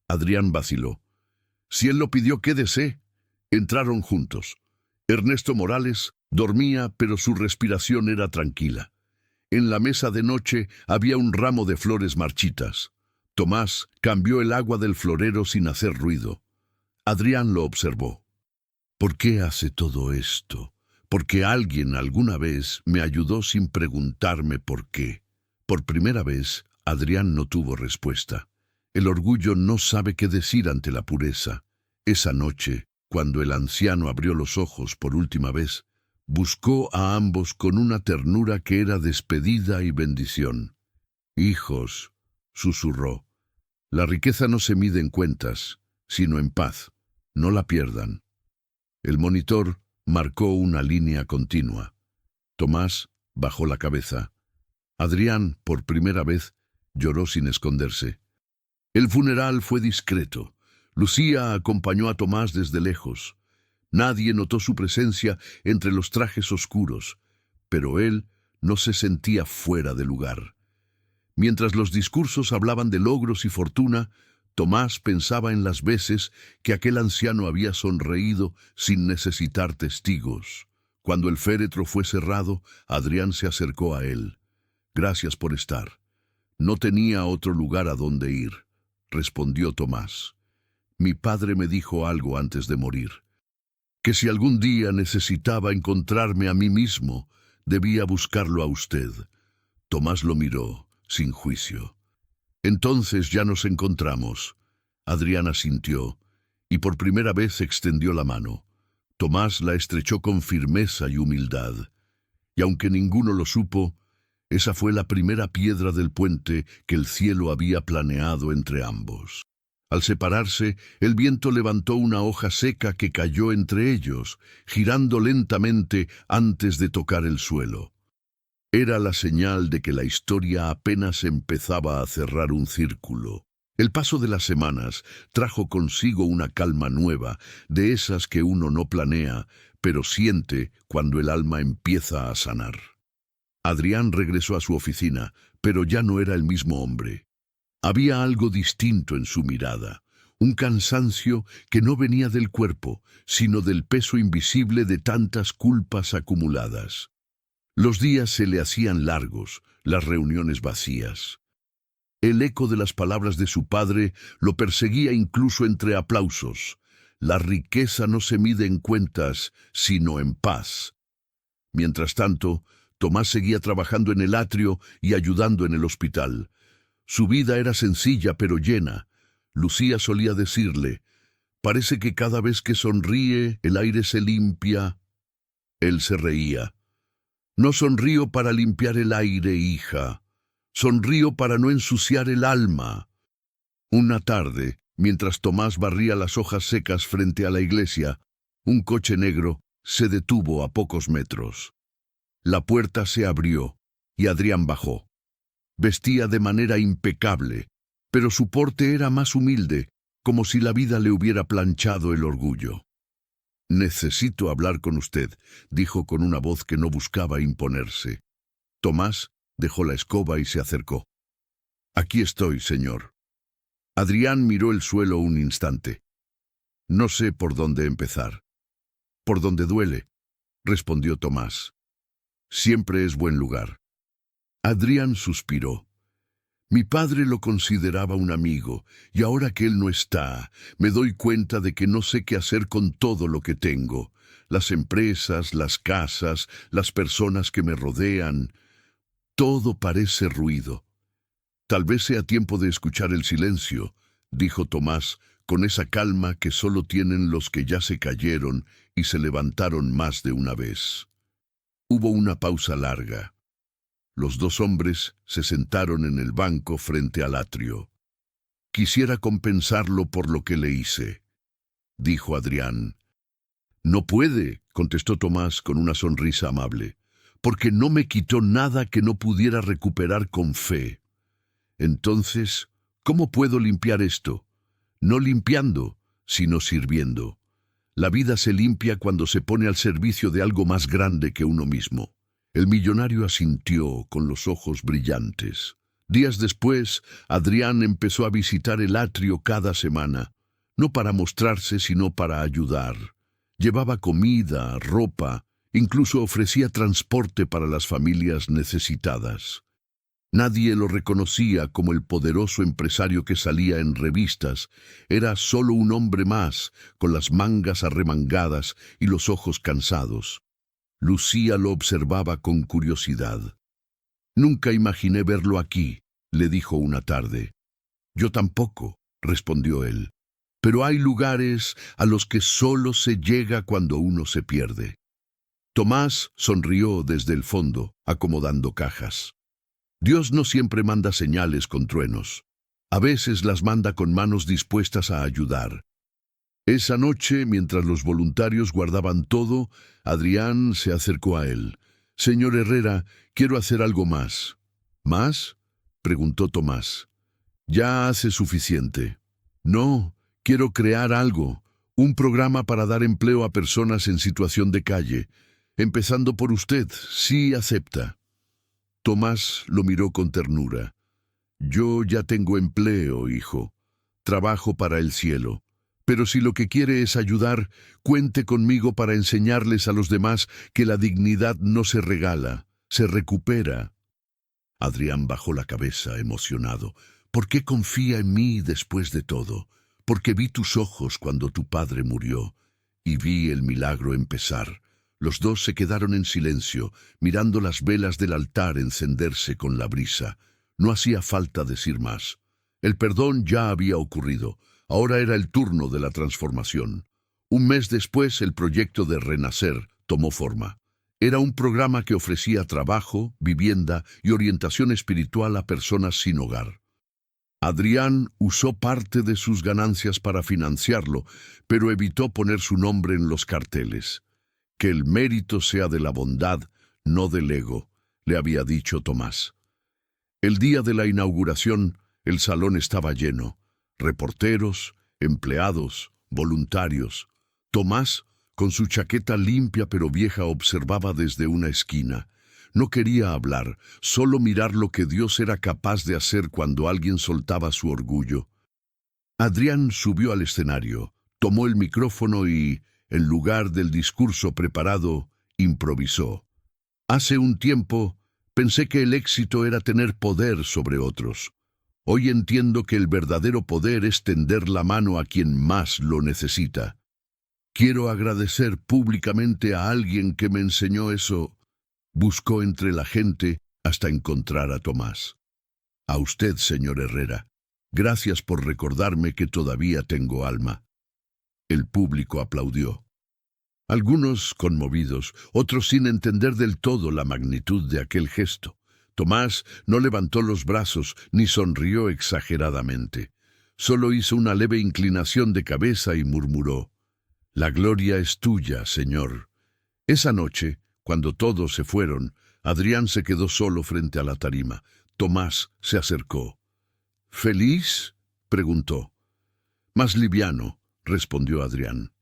Adrián vaciló. Si él lo pidió, quédese. Entraron juntos. Ernesto Morales dormía, pero su respiración era tranquila. En la mesa de noche había un ramo de flores marchitas. Tomás cambió el agua del florero sin hacer ruido. Adrián lo observó. ¿Por qué hace todo esto? Porque alguien alguna vez me ayudó sin preguntarme por qué. Por primera vez, Adrián no tuvo respuesta. El orgullo no sabe qué decir ante la pureza. Esa noche, cuando el anciano abrió los ojos por última vez, buscó a ambos con una ternura que era despedida y bendición. «Hijos», susurró, «la riqueza no se mide en cuentas, sino en paz. No la pierdan». El monitor marcó una línea continua. Tomás bajó la cabeza. Adrián, por primera vez, lloró sin esconderse. El funeral fue discreto. Lucía acompañó a Tomás desde lejos. Nadie notó su presencia entre los trajes oscuros, pero él no se sentía fuera de lugar. Mientras los discursos hablaban de logros y fortuna, Tomás pensaba en las veces que aquel anciano había sonreído sin necesitar testigos. Cuando el féretro fue cerrado, Adrián se acercó a él. «Gracias por estar. No tenía otro lugar a donde ir», respondió Tomás. «Mi padre me dijo algo antes de morir, que si algún día necesitaba encontrarme a mí mismo, debía buscarlo a usted». Tomás lo miró, sin juicio. «Entonces ya nos encontramos». Adrián asintió, y por primera vez extendió la mano. Tomás la estrechó con firmeza y humildad. Y aunque ninguno lo supo, esa fue la primera piedra del puente que el cielo había planeado entre ambos. Al separarse, el viento levantó una hoja seca que cayó entre ellos, girando lentamente antes de tocar el suelo. Era la señal de que la historia apenas empezaba a cerrar un círculo. El paso de las semanas trajo consigo una calma nueva, de esas que uno no planea, pero siente cuando el alma empieza a sanar. Adrián regresó a su oficina, pero ya no era el mismo hombre. Había algo distinto en su mirada, un cansancio que no venía del cuerpo, sino del peso invisible de tantas culpas acumuladas. Los días se le hacían largos, las reuniones vacías. El eco de las palabras de su padre lo perseguía incluso entre aplausos. La riqueza no se mide en cuentas, sino en paz. Mientras tanto, Tomás seguía trabajando en el atrio y ayudando en el hospital. Su vida era sencilla pero llena. Lucía solía decirle, «Parece que cada vez que sonríe, el aire se limpia». Él se reía. «No sonrío para limpiar el aire, hija. Sonrío para no ensuciar el alma». Una tarde, mientras Tomás barría las hojas secas frente a la iglesia, un coche negro se detuvo a pocos metros. La puerta se abrió y Adrián bajó. Vestía de manera impecable, pero su porte era más humilde, como si la vida le hubiera planchado el orgullo. «Necesito hablar con usted», dijo con una voz que no buscaba imponerse. Tomás dejó la escoba y se acercó. «Aquí estoy, señor». Adrián miró el suelo un instante. «No sé por dónde empezar». «Por donde duele», respondió Tomás. «Siempre es buen lugar». Adrián suspiró. «Mi padre lo consideraba un amigo, y ahora que él no está, me doy cuenta de que no sé qué hacer con todo lo que tengo. Las empresas, las casas, las personas que me rodean. Todo parece ruido». «Tal vez sea tiempo de escuchar el silencio», dijo Tomás, con esa calma que solo tienen los que ya se cayeron y se levantaron más de una vez. Hubo una pausa larga. Los dos hombres se sentaron en el banco frente al atrio. «Quisiera compensarlo por lo que le hice», dijo Adrián. «No puede», contestó Tomás con una sonrisa amable, «porque no me quitó nada que no pudiera recuperar con fe». «Entonces, ¿cómo puedo limpiar esto? No limpiando, sino sirviendo. La vida se limpia cuando se pone al servicio de algo más grande que uno mismo». El millonario asintió con los ojos brillantes. Días después, Adrián empezó a visitar el atrio cada semana, no para mostrarse, sino para ayudar. Llevaba comida, ropa, incluso ofrecía transporte para las familias necesitadas. Nadie lo reconocía como el poderoso empresario que salía en revistas. Era solo un hombre más, con las mangas arremangadas y los ojos cansados. Lucía lo observaba con curiosidad. «Nunca imaginé verlo aquí», le dijo una tarde. «Yo tampoco», respondió él. «Pero hay lugares a los que solo se llega cuando uno se pierde». Tomás sonrió desde el fondo, acomodando cajas. Dios no siempre manda señales con truenos. A veces las manda con manos dispuestas a ayudar. Esa noche, mientras los voluntarios guardaban todo, Adrián se acercó a él. «Señor Herrera, quiero hacer algo más». «¿Más?», preguntó Tomás. «Ya hace suficiente». «No, quiero crear algo, un programa para dar empleo a personas en situación de calle, empezando por usted, si acepta». Tomás lo miró con ternura. «Yo ya tengo empleo, hijo. Trabajo para el cielo. Pero si lo que quiere es ayudar, cuente conmigo para enseñarles a los demás que la dignidad no se regala, se recupera». Adrián bajó la cabeza, emocionado. «¿Por qué confía en mí después de todo? Porque vi tus ojos cuando tu padre murió y vi el milagro empezar». Los dos se quedaron en silencio, mirando las velas del altar encenderse con la brisa. No hacía falta decir más. El perdón ya había ocurrido. Ahora era el turno de la transformación. Un mes después, el proyecto de Renacer tomó forma. Era un programa que ofrecía trabajo, vivienda y orientación espiritual a personas sin hogar. Adrián usó parte de sus ganancias para financiarlo, pero evitó poner su nombre en los carteles. «Que el mérito sea de la bondad, no del ego», le había dicho Tomás. El día de la inauguración, el salón estaba lleno. Reporteros, empleados, voluntarios. Tomás, con su chaqueta limpia pero vieja, observaba desde una esquina. No quería hablar, solo mirar lo que Dios era capaz de hacer cuando alguien soltaba su orgullo. Adrián subió al escenario, tomó el micrófono y, en lugar del discurso preparado, improvisó. «Hace un tiempo pensé que el éxito era tener poder sobre otros. Hoy entiendo que el verdadero poder es tender la mano a quien más lo necesita. Quiero agradecer públicamente a alguien que me enseñó eso». Buscó entre la gente hasta encontrar a Tomás. «A usted, señor Herrera. Gracias por recordarme que todavía tengo alma». El público aplaudió. Algunos conmovidos, otros sin entender del todo la magnitud de aquel gesto. Tomás no levantó los brazos ni sonrió exageradamente. Solo hizo una leve inclinación de cabeza y murmuró: «La gloria es tuya, Señor». Esa noche, cuando todos se fueron, Adrián se quedó solo frente a la tarima. Tomás se acercó. «¿Feliz?», preguntó. «Más liviano», respondió Adrián.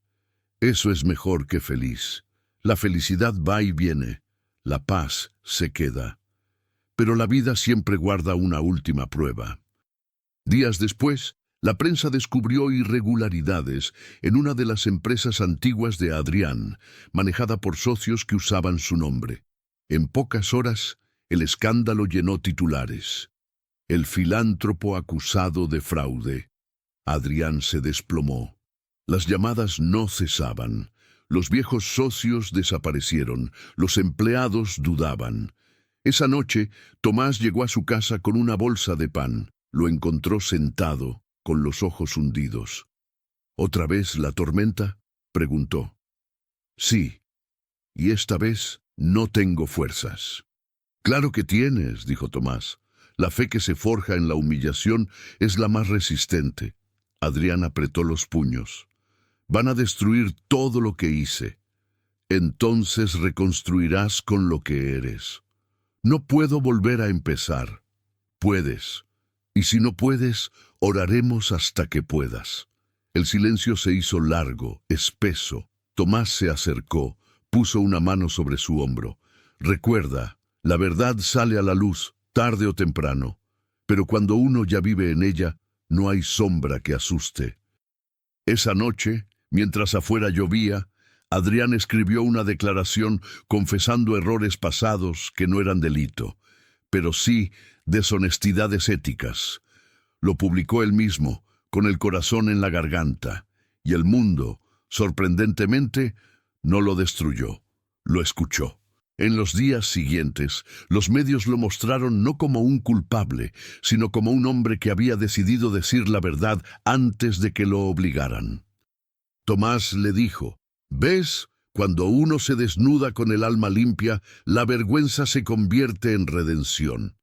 «Eso es mejor que feliz. La felicidad va y viene, la paz se queda. Pero la vida siempre guarda una última prueba». Días después, la prensa descubrió irregularidades en una de las empresas antiguas de Adrián, manejada por socios que usaban su nombre. En pocas horas, el escándalo llenó titulares. «El filántropo acusado de fraude». Adrián se desplomó. Las llamadas no cesaban. Los viejos socios desaparecieron. Los empleados dudaban. Esa noche, Tomás llegó a su casa con una bolsa de pan. Lo encontró sentado, con los ojos hundidos. «¿Otra vez la tormenta?», preguntó. «Sí. Y esta vez no tengo fuerzas». «Claro que tienes», dijo Tomás. «La fe que se forja en la humillación es la más resistente». Adrián apretó los puños. «Van a destruir todo lo que hice. Entonces reconstruirás con lo que eres». «No puedo volver a empezar». «Puedes. Y si no puedes, oraremos hasta que puedas». El silencio se hizo largo, espeso. Tomás se acercó, puso una mano sobre su hombro. Recuerda, la verdad sale a la luz, tarde o temprano, pero cuando uno ya vive en ella, no hay sombra que asuste. Esa noche, mientras afuera llovía, Adrián escribió una declaración confesando errores pasados que no eran delito, pero sí deshonestidades éticas. Lo publicó él mismo, con el corazón en la garganta, y el mundo, sorprendentemente, no lo destruyó, lo escuchó. En los días siguientes, los medios lo mostraron no como un culpable, sino como un hombre que había decidido decir la verdad antes de que lo obligaran. Tomás le dijo: «¿Ves? Cuando uno se desnuda con el alma limpia, la vergüenza se convierte en redención».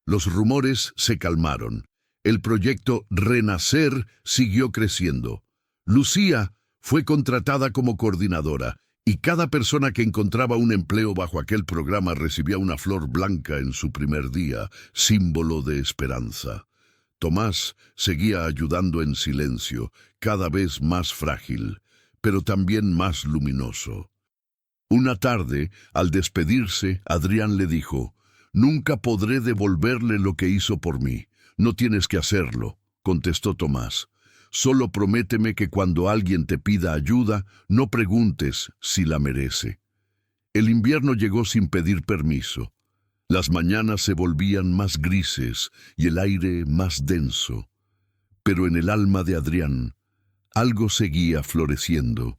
Los rumores se calmaron. El proyecto Renacer siguió creciendo. Lucía fue contratada como coordinadora, y cada persona que encontraba un empleo bajo aquel programa recibía una flor blanca en su primer día, símbolo de esperanza. Tomás seguía ayudando en silencio, cada vez más frágil, pero también más luminoso. Una tarde, al despedirse, Adrián le dijo: «Nunca podré devolverle lo que hizo por mí». «No tienes que hacerlo», contestó Tomás. «Solo prométeme que cuando alguien te pida ayuda, no preguntes si la merece». El invierno llegó sin pedir permiso. Las mañanas se volvían más grises y el aire más denso. Pero en el alma de Adrián, algo seguía floreciendo.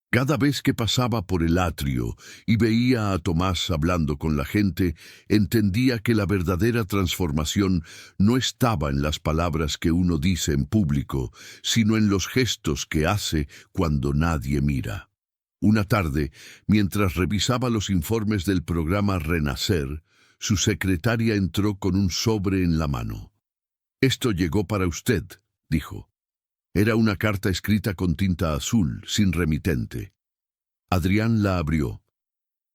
Cada vez que pasaba por el atrio y veía a Tomás hablando con la gente, entendía que la verdadera transformación no estaba en las palabras que uno dice en público, sino en los gestos que hace cuando nadie mira. Una tarde, mientras revisaba los informes del programa Renacer, su secretaria entró con un sobre en la mano. «Esto llegó para usted», dijo. Era una carta escrita con tinta azul, sin remitente. Adrián la abrió.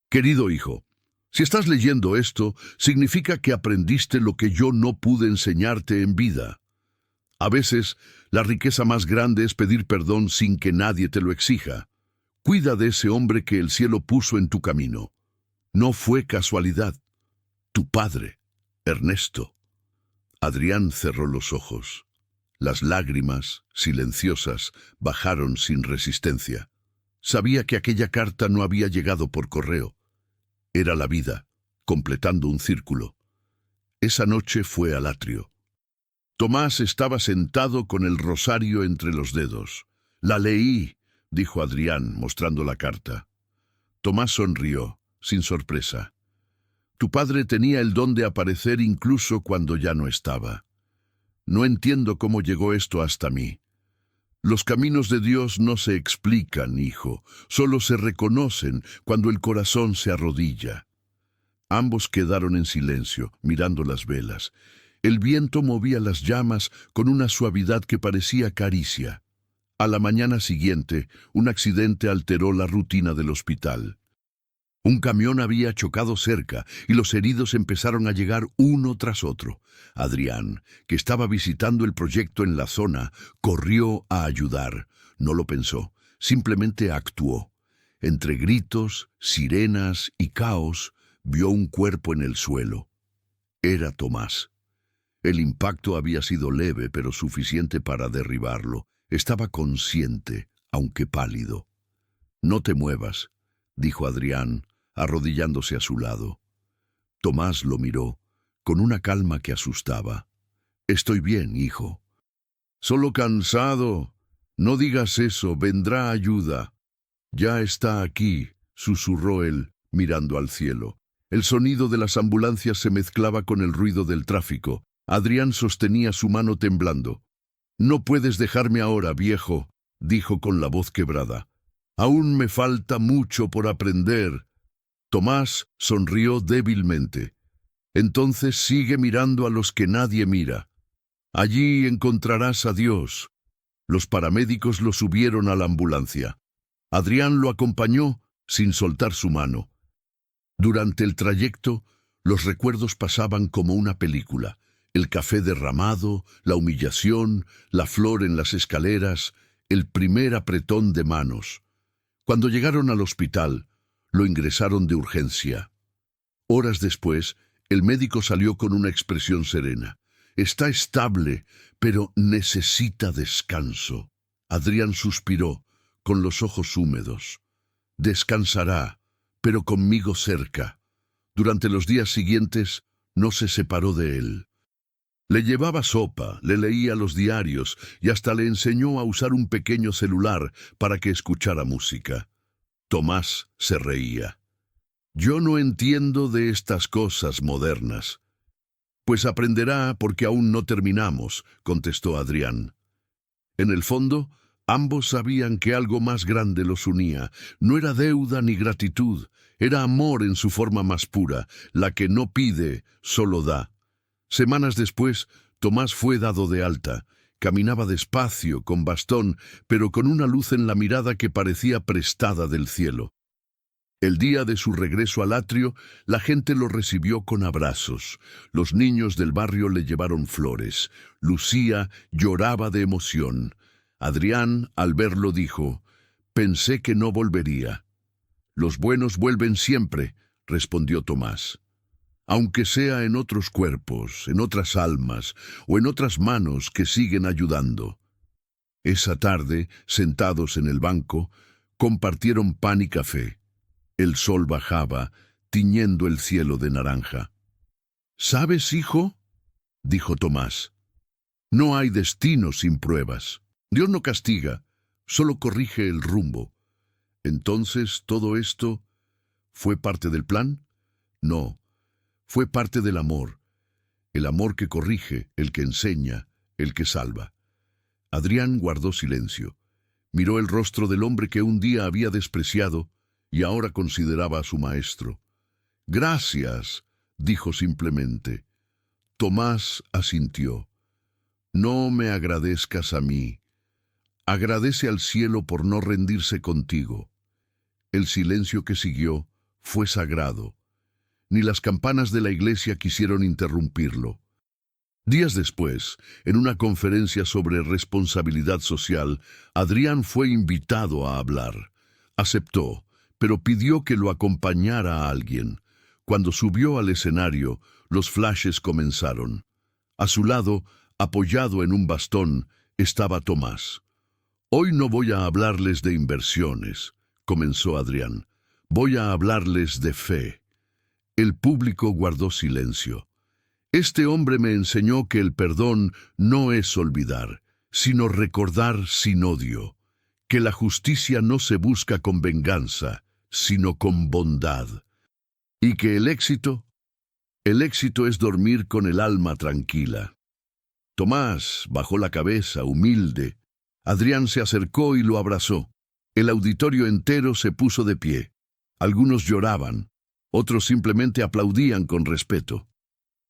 «Querido hijo, si estás leyendo esto, significa que aprendiste lo que yo no pude enseñarte en vida. A veces, la riqueza más grande es pedir perdón sin que nadie te lo exija. Cuida de ese hombre que el cielo puso en tu camino. No fue casualidad. Tu padre, Ernesto». Adrián cerró los ojos. Las lágrimas, silenciosas, bajaron sin resistencia. Sabía que aquella carta no había llegado por correo. Era la vida, completando un círculo. Esa noche fue al atrio. Tomás estaba sentado con el rosario entre los dedos. «La leí», dijo Adrián, mostrando la carta. Tomás sonrió, sin sorpresa. «Tu padre tenía el don de aparecer incluso cuando ya no estaba. No entiendo cómo llegó esto hasta mí. Los caminos de Dios no se explican, hijo, solo se reconocen cuando el corazón se arrodilla». Ambos quedaron en silencio, mirando las velas. El viento movía las llamas con una suavidad que parecía caricia. A la mañana siguiente, un accidente alteró la rutina del hospital. Un camión había chocado cerca y los heridos empezaron a llegar uno tras otro. Adrián, que estaba visitando el proyecto en la zona, corrió a ayudar. No lo pensó, simplemente actuó. Entre gritos, sirenas y caos, vio un cuerpo en el suelo. Era Tomás. El impacto había sido leve, pero suficiente para derribarlo. Estaba consciente, aunque pálido. «No te muevas», dijo Adrián, arrodillándose a su lado. Tomás lo miró, con una calma que asustaba. «Estoy bien, hijo». «Solo cansado. No digas eso, vendrá ayuda». «Ya está aquí», susurró él, mirando al cielo. El sonido de las ambulancias se mezclaba con el ruido del tráfico. Adrián sostenía su mano temblando. «No puedes dejarme ahora, viejo», dijo con la voz quebrada. «Aún me falta mucho por aprender». Tomás sonrió débilmente. «Entonces sigue mirando a los que nadie mira. Allí encontrarás a Dios». Los paramédicos lo subieron a la ambulancia. Adrián lo acompañó sin soltar su mano. Durante el trayecto, los recuerdos pasaban como una película. El café derramado, la humillación, la flor en las escaleras, el primer apretón de manos. Cuando llegaron al hospital, lo ingresaron de urgencia. Horas después, el médico salió con una expresión serena. Está estable, pero necesita descanso. Adrián suspiró, con los ojos húmedos. Descansará, pero conmigo cerca. Durante los días siguientes, no se separó de él. Le llevaba sopa, le leía los diarios y hasta le enseñó a usar un pequeño celular para que escuchara música. Tomás se reía. Yo no entiendo de estas cosas modernas. Pues aprenderá porque aún no terminamos, contestó Adrián. En el fondo, ambos sabían que algo más grande los unía. No era deuda ni gratitud, era amor en su forma más pura, la que no pide, solo da. Semanas después, Tomás fue dado de alta. Caminaba despacio, con bastón, pero con una luz en la mirada que parecía prestada del cielo. El día de su regreso al atrio, la gente lo recibió con abrazos. Los niños del barrio le llevaron flores. Lucía lloraba de emoción. Adrián, al verlo, dijo: «Pensé que no volvería». «Los buenos vuelven siempre», respondió Tomás. «Aunque sea en otros cuerpos, en otras almas o en otras manos que siguen ayudando». Esa tarde, sentados en el banco, compartieron pan y café. El sol bajaba, tiñendo el cielo de naranja. «¿Sabes, hijo?», dijo Tomás. «No hay destino sin pruebas. Dios no castiga, solo corrige el rumbo». «Entonces, ¿todo esto fue parte del plan?». «No, fue parte del amor. El amor que corrige, el que enseña, el que salva». Adrián guardó silencio. Miró el rostro del hombre que un día había despreciado y ahora consideraba a su maestro. «Gracias», dijo simplemente. Tomás asintió. «No me agradezcas a mí. Agradece al cielo por no rendirse contigo». El silencio que siguió fue sagrado. Ni las campanas de la iglesia quisieron interrumpirlo. Días después, en una conferencia sobre responsabilidad social, Adrián fue invitado a hablar. Aceptó, pero pidió que lo acompañara a alguien. Cuando subió al escenario, los flashes comenzaron. A su lado, apoyado en un bastón, estaba Tomás. «Hoy no voy a hablarles de inversiones», comenzó Adrián. «Voy a hablarles de fe». El público guardó silencio. «Este hombre me enseñó que el perdón no es olvidar, sino recordar sin odio, que la justicia no se busca con venganza, sino con bondad, y que el éxito es dormir con el alma tranquila». Tomás bajó la cabeza, humilde. Adrián se acercó y lo abrazó. El auditorio entero se puso de pie. Algunos lloraban, otros simplemente aplaudían con respeto.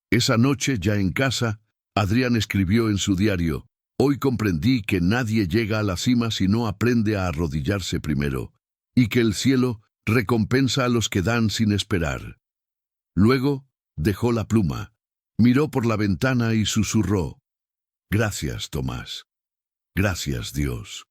Esa noche, ya en casa, Adrián escribió en su diario: «Hoy comprendí que nadie llega a la cima si no aprende a arrodillarse primero, y que el cielo recompensa a los que dan sin esperar». Luego dejó la pluma, miró por la ventana y susurró: «Gracias, Tomás. Gracias, Dios».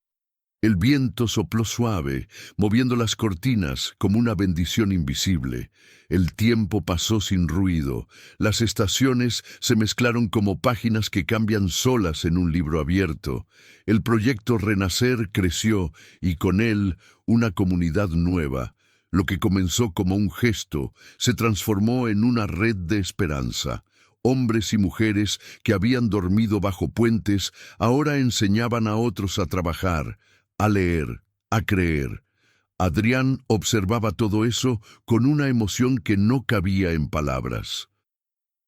El viento sopló suave, moviendo las cortinas como una bendición invisible. El tiempo pasó sin ruido. Las estaciones se mezclaron como páginas que cambian solas en un libro abierto. El proyecto Renacer creció y con él una comunidad nueva. Lo que comenzó como un gesto se transformó en una red de esperanza. Hombres y mujeres que habían dormido bajo puentes ahora enseñaban a otros a trabajar, a leer, a creer. Adrián observaba todo eso con una emoción que no cabía en palabras.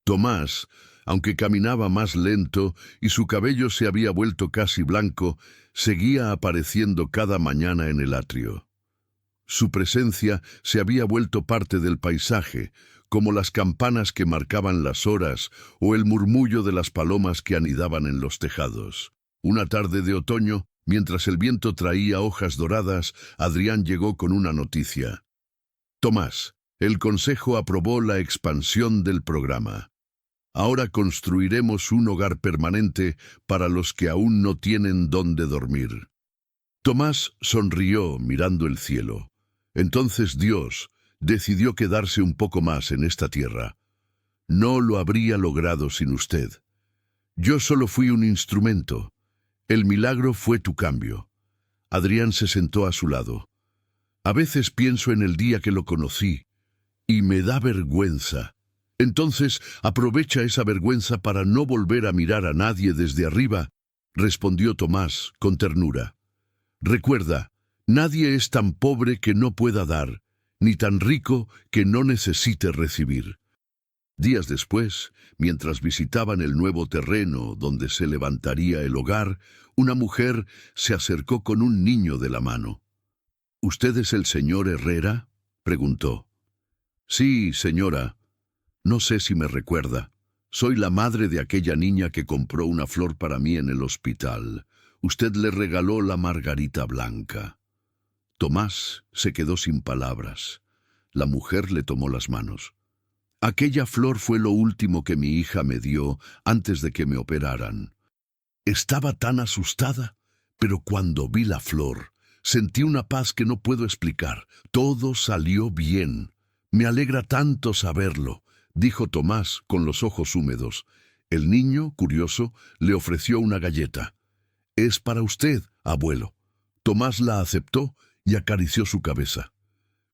Tomás, aunque caminaba más lento y su cabello se había vuelto casi blanco, seguía apareciendo cada mañana en el atrio. Su presencia se había vuelto parte del paisaje, como las campanas que marcaban las horas o el murmullo de las palomas que anidaban en los tejados. Una tarde de otoño, mientras el viento traía hojas doradas, Adrián llegó con una noticia. «Tomás, el Consejo aprobó la expansión del programa. Ahora construiremos un hogar permanente para los que aún no tienen dónde dormir». Tomás sonrió mirando el cielo. Entonces Dios, decidió quedarse un poco más en esta tierra. No lo habría logrado sin usted. Yo solo fui un instrumento. El milagro fue tu cambio. Adrián se sentó a su lado. A veces pienso en el día que lo conocí y me da vergüenza. Entonces aprovecha esa vergüenza para no volver a mirar a nadie desde arriba, respondió Tomás con ternura. Recuerda, nadie es tan pobre que no pueda dar, ni tan rico que no necesite recibir. Días después, mientras visitaban el nuevo terreno donde se levantaría el hogar, una mujer se acercó con un niño de la mano. ¿Usted es el señor Herrera?, preguntó. Sí, señora. No sé si me recuerda. Soy la madre de aquella niña que compró una flor para mí en el hospital. Usted le regaló la margarita blanca. Tomás se quedó sin palabras. La mujer le tomó las manos. Aquella flor fue lo último que mi hija me dio antes de que me operaran. Estaba tan asustada, pero cuando vi la flor, sentí una paz que no puedo explicar. Todo salió bien. Me alegra tanto saberlo, dijo Tomás con los ojos húmedos. El niño, curioso, le ofreció una galleta. Es para usted, abuelo. Tomás la aceptó y acarició su cabeza.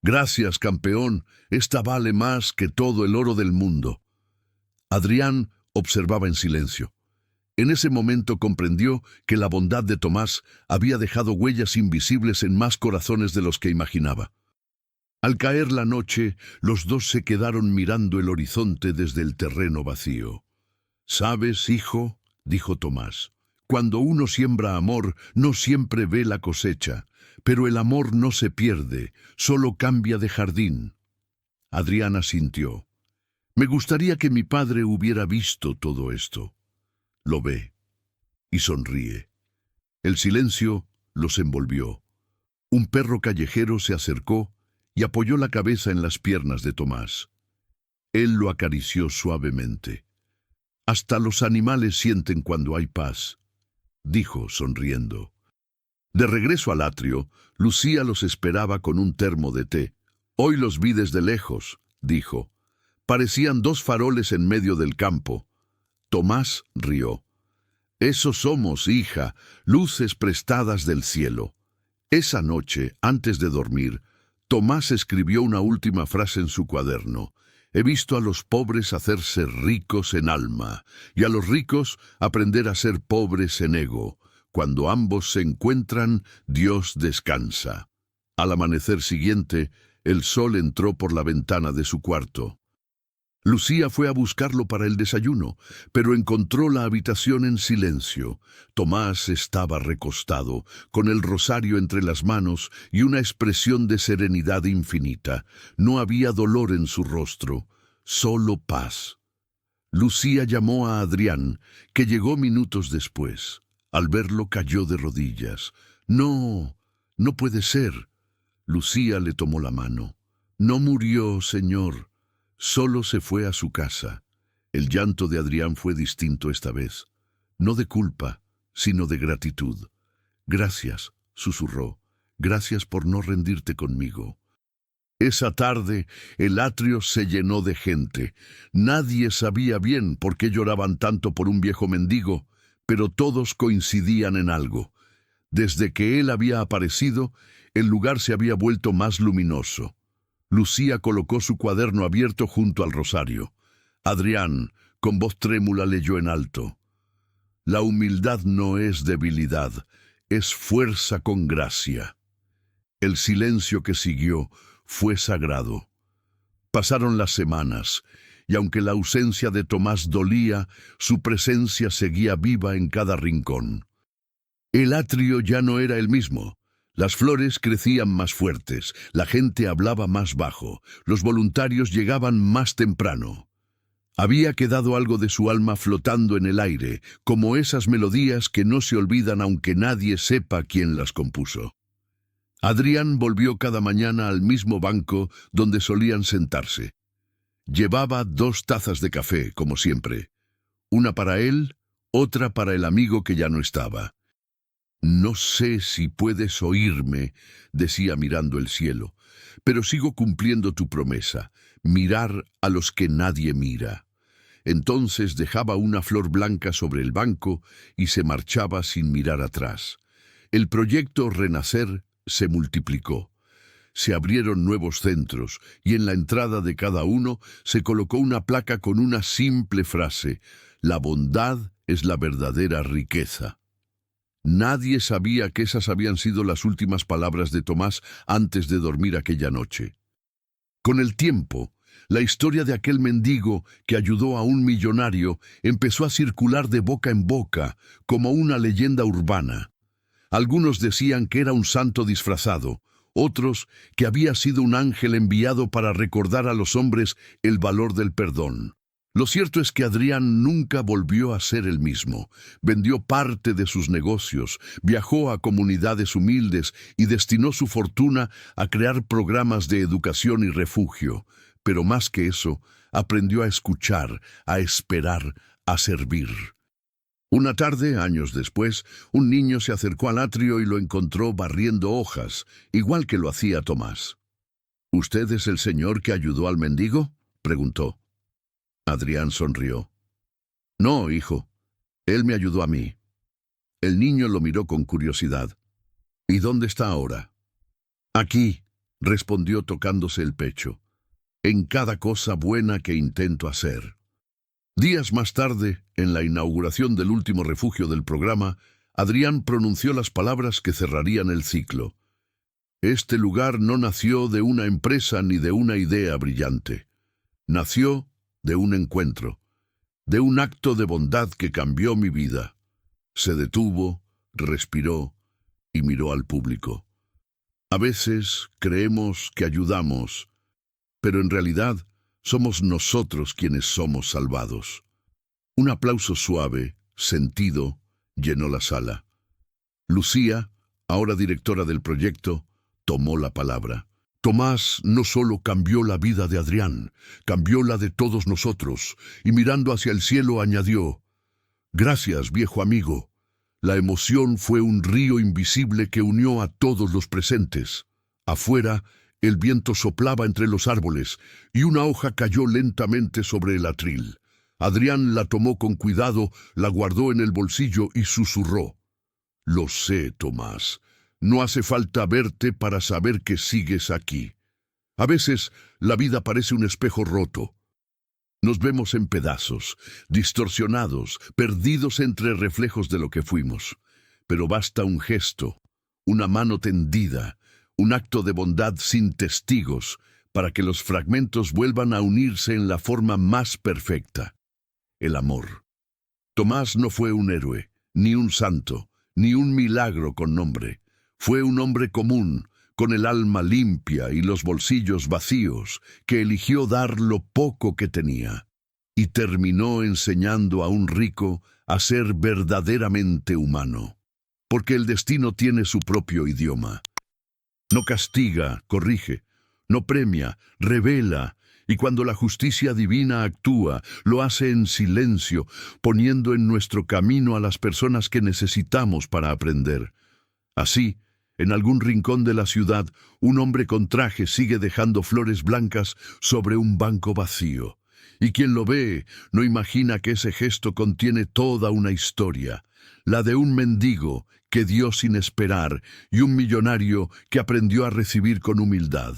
Gracias, campeón. Esta vale más que todo el oro del mundo. Adrián observaba en silencio. En ese momento comprendió que la bondad de Tomás había dejado huellas invisibles en más corazones de los que imaginaba. Al caer la noche, los dos se quedaron mirando el horizonte desde el terreno vacío. «¿Sabes, hijo?», dijo Tomás, «cuando uno siembra amor, no siempre ve la cosecha, pero el amor no se pierde, solo cambia de jardín». Adrián asintió. «Me gustaría que mi padre hubiera visto todo esto». Lo ve y sonríe. El silencio los envolvió. Un perro callejero se acercó y apoyó la cabeza en las piernas de Tomás. Él lo acarició suavemente. «Hasta los animales sienten cuando hay paz», dijo sonriendo. De regreso al atrio, Lucía los esperaba con un termo de té. «Hoy los vi desde lejos», dijo. «Parecían dos faroles en medio del campo». Tomás rió. «Eso somos, hija, luces prestadas del cielo». Esa noche, antes de dormir, Tomás escribió una última frase en su cuaderno. «He visto a los pobres hacerse ricos en alma, y a los ricos aprender a ser pobres en ego. Cuando ambos se encuentran, Dios descansa». Al amanecer siguiente, el sol entró por la ventana de su cuarto. Lucía fue a buscarlo para el desayuno, pero encontró la habitación en silencio. Tomás estaba recostado, con el rosario entre las manos y una expresión de serenidad infinita. No había dolor en su rostro, solo paz. Lucía llamó a Adrián, que llegó minutos después. Al verlo cayó de rodillas. «No, no puede ser». Lucía le tomó la mano. «No murió, señor. Solo se fue a su casa». El llanto de Adrián fue distinto esta vez. No de culpa, sino de gratitud. «Gracias», susurró. «Gracias por no rendirte conmigo». Esa tarde el atrio se llenó de gente. Nadie sabía bien por qué lloraban tanto por un viejo mendigo, pero todos coincidían en algo. Desde que él había aparecido, el lugar se había vuelto más luminoso. Lucía colocó su cuaderno abierto junto al rosario. Adrián, con voz trémula, leyó en alto: «La humildad no es debilidad, es fuerza con gracia». El silencio que siguió fue sagrado. Pasaron las semanas, y aunque la ausencia de Tomás dolía, su presencia seguía viva en cada rincón. El atrio ya no era el mismo. Las flores crecían más fuertes, la gente hablaba más bajo, los voluntarios llegaban más temprano. Había quedado algo de su alma flotando en el aire, como esas melodías que no se olvidan aunque nadie sepa quién las compuso. Adrián volvió cada mañana al mismo banco donde solían sentarse. Llevaba 2 tazas de café, como siempre. Una para él, otra para el amigo que ya no estaba. No sé si puedes oírme, decía mirando el cielo, pero sigo cumpliendo tu promesa, mirar a los que nadie mira. Entonces dejaba una flor blanca sobre el banco y se marchaba sin mirar atrás. El proyecto Renacer se multiplicó. Se abrieron nuevos centros y en la entrada de cada uno se colocó una placa con una simple frase: la bondad es la verdadera riqueza. Nadie sabía que esas habían sido las últimas palabras de Tomás antes de dormir aquella noche. Con el tiempo, la historia de aquel mendigo que ayudó a un millonario empezó a circular de boca en boca como una leyenda urbana. Algunos decían que era un santo disfrazado, otros que había sido un ángel enviado para recordar a los hombres el valor del perdón. Lo cierto es que Adrián nunca volvió a ser el mismo. Vendió parte de sus negocios, viajó a comunidades humildes y destinó su fortuna a crear programas de educación y refugio. Pero más que eso, aprendió a escuchar, a esperar, a servir. Una tarde, años después, un niño se acercó al atrio y lo encontró barriendo hojas, igual que lo hacía Tomás. ¿Usted es el señor que ayudó al mendigo?, preguntó. Adrián sonrió. No, hijo, él me ayudó a mí. El niño lo miró con curiosidad. ¿Y dónde está ahora? Aquí, respondió tocándose el pecho. En cada cosa buena que intento hacer. Días más tarde, en la inauguración del último refugio del programa, Adrián pronunció las palabras que cerrarían el ciclo. Este lugar no nació de una empresa ni de una idea brillante. Nació de un encuentro, de un acto de bondad que cambió mi vida. Se detuvo, respiró y miró al público. A veces creemos que ayudamos, pero en realidad somos nosotros quienes somos salvados. Un aplauso suave, sentido, llenó la sala. Lucía, ahora directora del proyecto, tomó la palabra. Tomás no solo cambió la vida de Adrián, cambió la de todos nosotros, y mirando hacia el cielo añadió: «Gracias, viejo amigo». La emoción fue un río invisible que unió a todos los presentes. Afuera, el viento soplaba entre los árboles, y una hoja cayó lentamente sobre el atril. Adrián la tomó con cuidado, la guardó en el bolsillo y susurró: «Lo sé, Tomás. No hace falta verte para saber que sigues aquí. A veces la vida parece un espejo roto. Nos vemos en pedazos, distorsionados, perdidos entre reflejos de lo que fuimos. Pero basta un gesto, una mano tendida, un acto de bondad sin testigos, para que los fragmentos vuelvan a unirse en la forma más perfecta: el amor». Tomás no fue un héroe, ni un santo, ni un milagro con nombre. Fue un hombre común, con el alma limpia y los bolsillos vacíos, que eligió dar lo poco que tenía, y terminó enseñando a un rico a ser verdaderamente humano. Porque el destino tiene su propio idioma. No castiga, corrige, no premia, revela, y cuando la justicia divina actúa, lo hace en silencio, poniendo en nuestro camino a las personas que necesitamos para aprender. Así, en algún rincón de la ciudad, un hombre con traje sigue dejando flores blancas sobre un banco vacío. Y quien lo ve no imagina que ese gesto contiene toda una historia, la de un mendigo que dio sin esperar y un millonario que aprendió a recibir con humildad.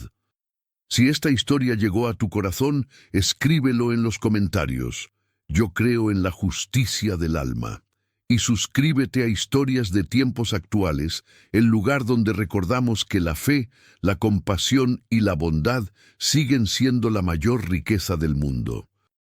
Si esta historia llegó a tu corazón, escríbelo en los comentarios. Yo creo en la justicia del alma. Y suscríbete a Historias de Tiempos Actuales, el lugar donde recordamos que la fe, la compasión y la bondad siguen siendo la mayor riqueza del mundo.